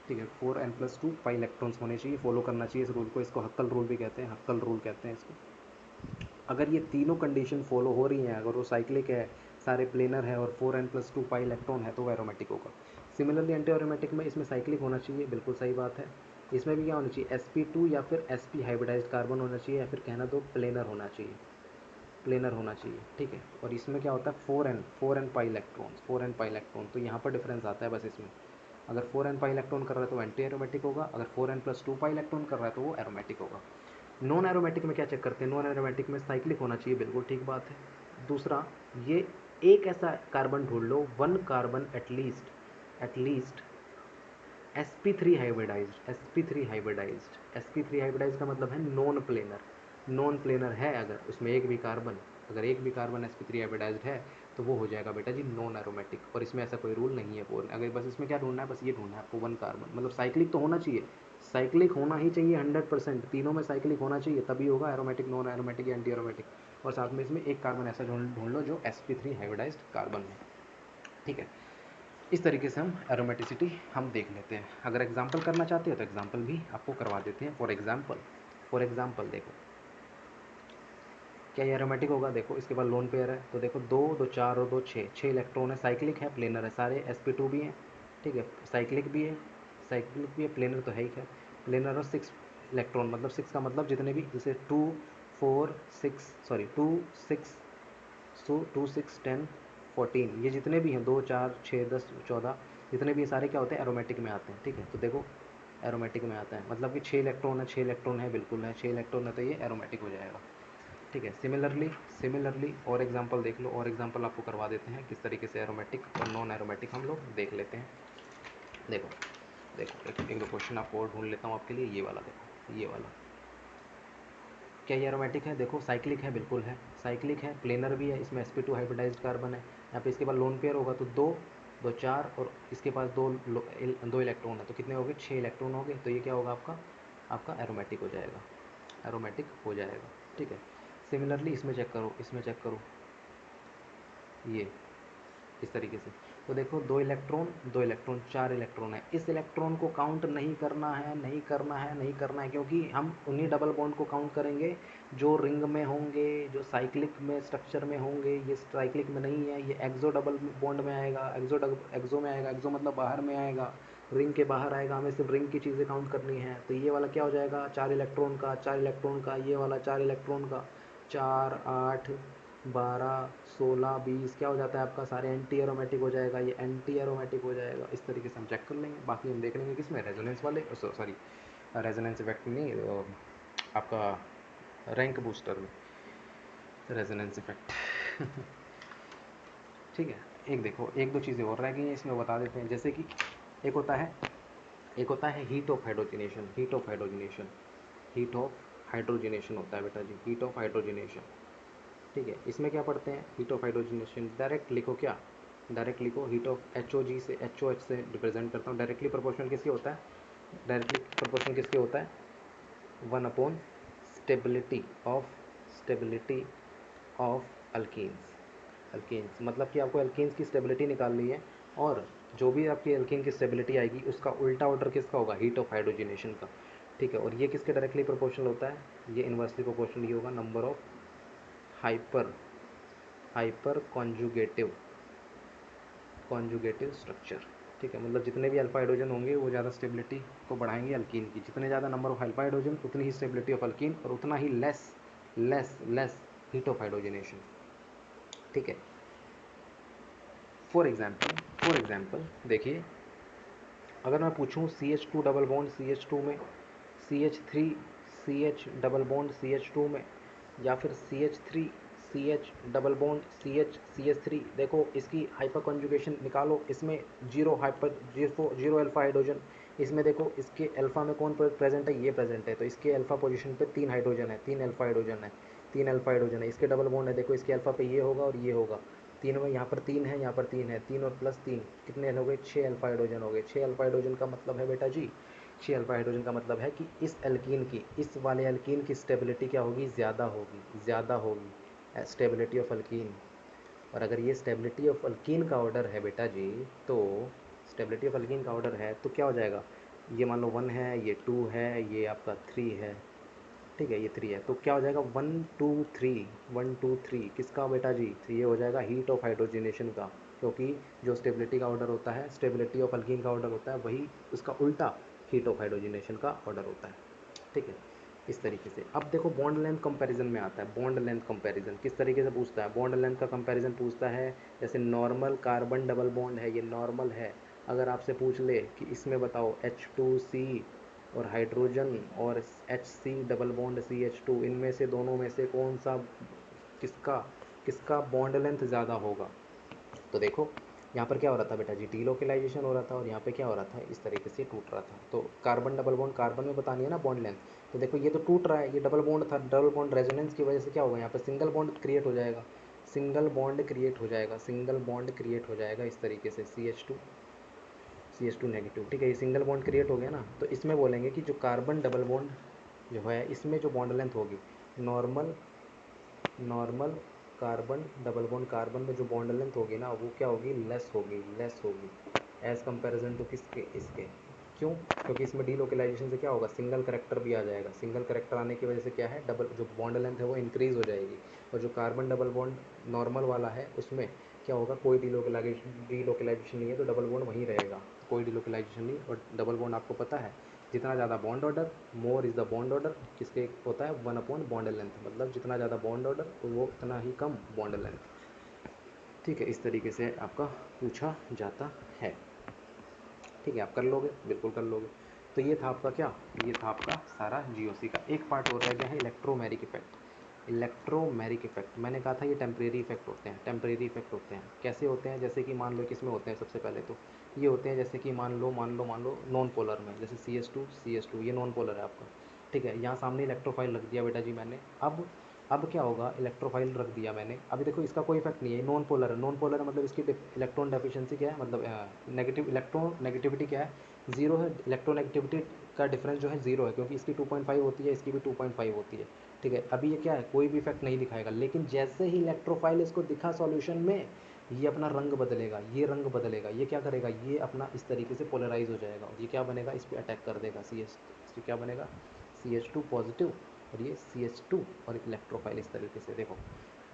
ठीक है, 4n प्लस 2 पाई इलेक्ट्रॉन्स होने चाहिए, फॉलो करना चाहिए इस रूल को, इसको हक्कल रूल भी कहते हैं, हक्कल रूल कहते हैं इसको। अगर ये तीनों कंडीशन फॉलो हो रही हैं, अगर वो साइक्लिक है, सारे प्लेनर है और 4n प्लस 2 पाई इलेक्ट्रॉन है, तो वो एरोमेटिक होगा। सिमिलरली एंटी एरोमेटिक में इसमें साइक्लिक होना चाहिए, बिल्कुल सही बात है। इसमें भी क्या होना चाहिए, sp2 या फिर sp हाइब्रिडाइज्ड कार्बन होना चाहिए, या फिर कहना दो प्लेनर होना चाहिए, प्लेनर होना चाहिए। ठीक है, और इसमें क्या होता है 4n pi electron, 4n pi electron, तो यहाँ पर डिफरेंस आता है बस इसमें। अगर 4n पाई इलेक्ट्रॉन कर रहा है तो एंटी एरोमेटिक होगा, अगर 4n प्लस 2 पाई इलेक्ट्रॉन कर रहा है तो वो एरोमेटिक होगा। नॉन एरोमेटिक में क्या चेक करते हैं, नॉन एरोमेटिक में साइक्लिक होना चाहिए, बिल्कुल ठीक बात है। दूसरा, ये एक ऐसा कार्बन ढूंढ लो, 1 carbon at least sp3 hybridized, sp3 hybridized, sp3 hybridized का मतलब है नॉन प्लेनर, नॉन प्लेनर है अगर उसमें एक भी कार्बन, अगर एक भी कार्बन sp3 हाइब्रिडाइज्ड है तो वो हो जाएगा बेटा जी नॉन एरोमेटिक। और इसमें ऐसा कोई रूल नहीं है फोर, अगर बस इसमें क्या ढूंढना है, बस ये ढूंढना है आपको 1 कार्बन, मतलब साइक्लिक तो होना चाहिए, साइक्लिक होना ही चाहिए 100%, तीनों में साइक्लिक होना चाहिए, तभी होगा एरोमेटिक, नॉन एरोमेटिक या एंटी एरोमेटिक। और साथ में इसमें एक कार्बन ऐसा ढूंढ लो जो sp3 हाइब्रिडाइज्ड कार्बन है। ठीक है, इस तरीके से हम एरोमेटिसिटी हम देख लेते हैं। अगर एग्जाम्पल करना चाहते हो तो एग्जाम्पल भी आपको करवा देते हैं। फॉर एग्जाम्पल देखो क्या ये एरोमेटिक होगा, देखो इसके बाद लोन पेयर है, तो देखो 2 2 4 और 2 6, 6 इलेक्ट्रॉन है, साइक्लिक है, प्लेनर है, सारे sp2 भी हैं। ठीक है, साइक्लिक भी है, साइक्लिक भी है, प्लेनर तो है ही है, प्लेनर और 6 इलेक्ट्रॉन, मतलब 6 का मतलब जितने भी, जैसे 2 4 6 सॉरी 2 6 2 6 10 14, ये जितने भी हैं 2 4 6 10 14, जितने भी ये सारे क्या होते हैं एरोमेटिक में आते हैं। ठीक है, तो देखो एरोमेटिक में आता है, मतलब कि 6 इलेक्ट्रॉन है, 6 इलेक्ट्रॉन है, बिल्कुल है, 6 इलेक्ट्रॉन है, तो ये एरोमेटिक हो जाएगा। ठीक है, सिमिलरली और एग्जांपल देख लो, और एग्जांपल आपको करवा देते हैं किस तरीके से एरोमेटिक और नॉन एरोमेटिक हम लोग देख लेते हैं। देखो देखो एक दो क्वेश्चन आपको और ढूंढ लेता हूँ आपके लिए, ये वाला देखो, ये वाला क्या ये एरोमेटिक है, देखो साइक्लिक है, बिल्कुल है, साइक्लिक है, प्लेनर भी है, इसमें sp2 हाइब्रिडाइज्ड कार्बन है, यहाँ पे इसके बाद लोन पेयर होगा तो 2 2 4 और इसके पास दो इलेक्ट्रॉन है, तो कितने हो गए, 6 इलेक्ट्रॉन हो गए, तो ये क्या होगा आपका, आपका एरोमेटिक हो जाएगा, एरोमेटिक हो जाएगा। ठीक है, सिमिलरली इसमें चेक करो, इसमें चेक करो, ये इस तरीके से, तो देखो 2 इलेक्ट्रॉन 4 इलेक्ट्रॉन है, इस इलेक्ट्रॉन को काउंट नहीं करना है, नहीं करना है, नहीं करना है, क्योंकि हम उन्हीं डबल बॉन्ड को काउंट करेंगे जो रिंग में होंगे, जो साइक्लिक में स्ट्रक्चर में होंगे। ये साइक्लिक में नहीं है, ये एक्सो डबल बॉन्ड में आएगा, एक्सो में आएगा, एक्सो मतलब बाहर में आएगा, रिंग के बाहर आएगा, हमें सिर्फ रिंग की चीज़ें काउंट करनी है। तो ये वाला क्या हो जाएगा, 4 इलेक्ट्रॉन का, 4 इलेक्ट्रॉन का, ये वाला 4 इलेक्ट्रॉन का, 4 8 12 16 20 क्या हो जाता है आपका, सारे एंटी एरोमेटिक हो जाएगा, ये एंटी एरोमेटिक हो जाएगा। इस तरीके से हम चेक कर लेंगे। बाकी हम देख लेंगे किस में, रेजोनेंस वाले, सॉरी रेजोनेंस इफेक्ट नहीं, आपका रैंक बूस्टर में रेजोनेंस इफेक्ट। ठीक है। एक देखो, एक दो चीज़ें और रह गई हैं इसमें, बता देते हैं। जैसे कि एक होता है एक होता है heat of hydrogenation. Heat of hydrogenation, heat of hydrogenation होता है बेटा जी, हीट ऑफ हाइड्रोजनेशन। ठीक है, इसमें क्या पढ़ते हैं, हीट ऑफ हाइड्रोजनेशन डायरेक्ट लिखो, क्या डायरेक्ट लिखो, हीट ऑफ HOG से HOH से रिप्रेजेंट करता हूँ। डायरेक्टली प्रोपोर्शनल किसके होता है, डायरेक्टली प्रोपोर्शनल किसके होता है, 1 upon stability of alkenes. Alkenes मतलब कि आपको अल्कीन्स की स्टेबिलिटी निकालनी है, और जो भी आपकी अल्कीन की स्टेबिलिटी आएगी उसका उल्टा ऑर्डर किसका होगा, हीट ऑफ हाइड्रोजनेशन का। ठीक है, और ये किसके डायरेक्टली प्रोपोर्शनल होता है, ये इन्वर्सली प्रोपोर्शनल ही होगा number of hyper conjugative structure. ठीक है, मतलब जितने भी अल्फा हाइड्रोजन होंगे वो ज़्यादा स्टेबिलिटी को बढ़ाएंगे अल्कीन की। जितने ज़्यादा नंबर ऑफ अल्फा हाइड्रोजन उतनी ही स्टेबिलिटी ऑफ अल्कीन, और उतना ही लेस हीट ऑफ हाइड्रोजनेशन। ठीक है, फॉर एग्जाम्पल देखिए, अगर मैं पूछूं CH2 डबल बॉन्ड CH2 में, CH3 CH double bond CH2 में, या फिर CH3 CH double bond CH3, देखो इसकी हाइपर कॉन्जुगेशन निकालो। इसमें जीरो अल्फा हाइड्रोजन, इसमें देखो इसके अल्फा में कौन प्रेजेंट है, ये प्रेजेंट है। तो इसके अल्फा पोजीशन पे 3 हाइड्रोजन है, 3 अल्फा हाइड्रोजन है, 3 अल्फा हाइड्रोजन है। इसके डबल बॉन्ड है, देखो इसके अल्फा पे ये होगा और ये होगा। तीनों में यहाँ पर 3 है, यहाँ पर 3 है, 3 और प्लस 3 कितने हो गए, 6 अल्फा हाइड्रोजन हो गए। 6 अल्फा हाइड्रोजन का मतलब है बेटा जी, 6 अल्फा हाइड्रोजन का मतलब है कि इस एल्कीन की, इस वाले एल्कीन की स्टेबिलिटी क्या होगी, ज़्यादा होगी स्टेबिलिटी ऑफ अल्कीन। और अगर ये स्टेबिलिटी ऑफ अल्कीन का ऑर्डर है बेटा जी, तो स्टेबिलिटी ऑफ अल्कीन का ऑर्डर है तो क्या हो जाएगा, ये मान लो 1 है, ये 2 है, ये आपका 3 है। ठीक है, ये 3 है, तो क्या हो जाएगा, 1 2 3 किसका बेटा जी, तो ये हो जाएगा हीट ऑफ हाइड्रोजनेशन का। क्योंकि जो स्टेबिलिटी का ऑर्डर होता है, स्टेबिलिटी ऑफ अल्कीन का ऑर्डर होता है, वही उसका उल्टा हीट ऑफ हाइड्रोजनेशन का ऑर्डर होता है। ठीक है, इस तरीके से। अब देखो बॉन्ड लेंथ कंपैरिजन में आता है। बॉन्ड लेंथ कंपैरिजन किस तरीके से पूछता है, बॉन्ड लेंथ का कंपैरिजन पूछता है। जैसे नॉर्मल कार्बन डबल बॉन्ड है, ये नॉर्मल है। अगर आपसे पूछ ले कि इसमें बताओ H2C और हाइड्रोजन और HC डबल बॉन्ड CH2, इनमें से दोनों में से कौन सा, किसका किसका बॉन्ड लेंथ ज़्यादा होगा। तो देखो यहाँ पर क्या हो रहा था बेटा जी, डीलोकेलाइजेशन हो रहा था, और यहाँ पे क्या हो रहा था, इस तरीके से टूट रहा था। तो कार्बन डबल बॉन्ड, कार्बन में बतानी है ना बॉन्ड लेंथ, तो देखो ये तो टूट रहा है, ये डबल बॉन्ड था, डबल बॉन्ड रेजोनेंस की वजह से क्या होगा, यहाँ पे सिंगल बॉन्ड क्रिएट हो जाएगा, सिंगल बॉन्ड क्रिएट हो जाएगा इस तरीके से, CH2 नेगेटिव। ठीक है, ये सिंगल बॉन्ड क्रिएट हो गया ना। तो इसमें बोलेंगे कि जो कार्बन डबल बॉन्ड जो है, इसमें जो बॉन्ड लेंथ होगी, normal normal carbon double bond carbon में जो बॉन्ड लेंथ होगी ना, वो क्या होगी, लेस होगी एज कंपैरिजन टू किसके, इसके। क्यों, क्योंकि इसमें डीलोकेलाइजेशन से क्या होगा, सिंगल करेक्टर भी आ जाएगा। सिंगल करेक्टर आने की वजह से क्या है, डबल जो बॉन्ड लेंथ है वो इंक्रीज हो जाएगी। और जो कार्बन डबल बॉन्ड नॉर्मल वाला है, उसमें क्या होगा, कोई डीलोकेलाइजेशन नहीं है, तो डबल बॉन्ड वहीं रहेगा, कोई डीलोकेलाइजेशन नहीं। और डबल बॉन्ड आपको पता है, जितना ज़्यादा bond order, more is the bond order, किसके होता है, 1 अपॉन बॉन्ड लेंथ, मतलब जितना ज़्यादा बॉन्ड ऑर्डर वो उतना ही कम बॉन्ड लेंथ। ठीक है, इस तरीके से आपका पूछा जाता है। ठीक है, आप कर लोगे, बिल्कुल कर लोगे। तो ये था आपका क्या, ये था आपका सारा GOC का। एक पार्ट और रह गया है, इलेक्ट्रोमेरिक इफेक्ट। इलेक्ट्रोमेरिक इफेक्ट मैंने कहा था ये टेम्परेरी इफेक्ट होते हैं, टेम्परेरी इफेक्ट होते हैं। कैसे होते हैं, जैसे कि मान लो किस में होते हैं, सबसे पहले तो ये होते हैं, जैसे कि मान लो नॉन पोलर में, जैसे CH2 ये नॉन पोलर है आपका। ठीक है, यहाँ सामने इलेक्ट्रोफाइल रख दिया बेटा जी मैंने। अब क्या होगा, इलेक्ट्रोफाइल रख दिया मैंने, अभी देखो इसका कोई इफेक्ट नहीं है, नॉन पोलर है। नॉन पोलर है मतलब इसकी इलेक्ट्रॉन डेफिशिएंसी क्या है, मतलब नेगेटिव इलेक्ट्रॉन नेगेटिविटी क्या है, जीरो है। इलेक्ट्रोनेगेटिविटी का डिफरेंस जो है जीरो है, क्योंकि इसकी 2.5 होती है, इसकी भी 2.5 होती है। ठीक है, अभी ये क्या है, कोई भी इफेक्ट नहीं दिखाएगा, लेकिन जैसे ही इलेक्ट्रोफाइल इसको दिखा सॉल्यूशन में, ये अपना रंग बदलेगा, ये रंग बदलेगा, ये क्या करेगा, ये अपना इस तरीके से पोलराइज हो जाएगा, और ये क्या बनेगा, इस पर अटैक कर देगा, इससे क्या बनेगा, CH2 पॉजिटिव, और ये CH2 और इलेक्ट्रोफाइल इस तरीके से। देखो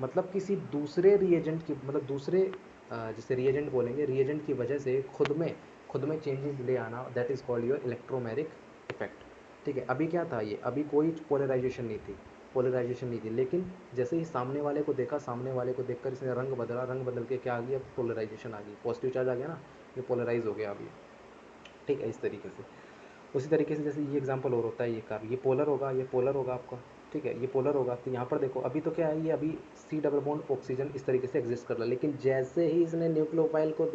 मतलब किसी दूसरे रिएजेंट की, मतलब दूसरे जैसे रिएजेंट बोलेंगे, रिएजेंट की वजह से खुद में खुद में चेंजेस ले आना, that is called your electromagnetic effect. ठीक है, अभी क्या था, ये अभी कोई पोलराइजेशन नहीं थी, लेकिन जैसे ही सामने वाले को देखा, सामने वाले को देखकर इसने रंग बदला, रंग बदल के क्या आ गया, पोलराइजेशन आ गई, पॉजिटिव चार्ज आ गया ना, ये पोलराइज हो गया अभी। ठीक है, इस तरीके से। उसी तरीके से जैसे ये एग्जांपल और होता है, ये कार, ये पोलर होगा, ये पोलर होगा आपका। ठीक है, ये पोलर होगा, तो यहाँ पर देखो अभी तो क्या है, ये अभी सी डबल बॉन्ड ऑक्सीजन इस तरीके से एग्जिस्ट कर रहा है, लेकिन जैसे ही इसने न्यूक्लियोफाइल को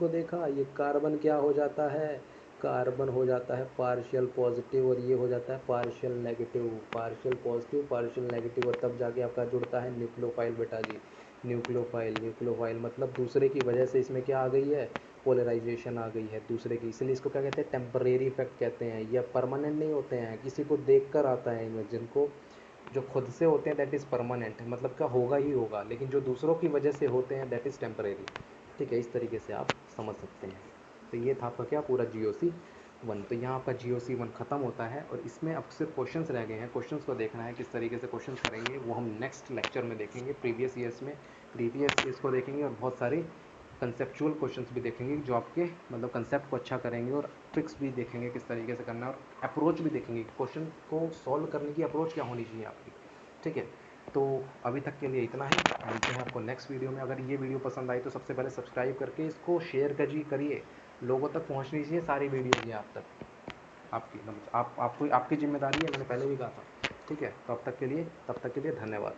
देखा, ये कार्बन क्या हो जाता है, कार्बन हो जाता है पार्शियल पॉजिटिव, और ये हो जाता है partial negative, partial positive partial negative, और तब जाके आपका जुड़ता है न्यूक्लियोफाइल बेटा जी। न्यूक्लियोफाइल मतलब दूसरे की वजह से इसमें क्या आ गई है, पोलराइजेशन आ गई है दूसरे की, इसलिए इसको क्या कहते हैं, टेम्परेरी इफेक्ट कहते हैं। या परमानेंट नहीं होते हैं, किसी को देख कर आता है इनमें, जिनको जो खुद से होते हैं दैट इज़ परमानेंट, मतलब क्या होगा ही होगा, लेकिन जो दूसरों की वजह से होते हैं दैट इज़ टेम्परेरी। ठीक है, इस तरीके से आप समझ सकते हैं। तो ये था आपका क्या, पूरा GOC1। तो यहाँ आपका GOC1 ख़त्म होता है, और इसमें अब सिर्फ क्वेश्चंस रह गए हैं। क्वेश्चंस को देखना है किस तरीके से क्वेश्चंस करेंगे, वो हम नेक्स्ट लेक्चर में देखेंगे। प्रीवियस ईयर्स को देखेंगे, और बहुत सारे कंसेप्चुअल क्वेश्चंस भी देखेंगे जो आपके मतलब कंसेप्ट को अच्छा करेंगे, और ट्रिक्स भी देखेंगे किस तरीके से करना है, और अप्रोच भी देखेंगे, क्वेश्चन को सॉल्व करने की अप्रोच क्या होनी चाहिए आपकी। ठीक है, तो अभी तक के लिए इतना ही, मिलते हैं आपको नेक्स्ट वीडियो में। अगर ये वीडियो पसंद आई तो सबसे पहले सब्सक्राइब करके इसको शेयर करिए, लोगों तक पहुँचनी चाहिए सारी वीडियो ये आप तक। आपकी मतलब आपको आपकी जिम्मेदारी है, मैंने पहले भी कहा था। ठीक है, तो तब तक के लिए धन्यवाद।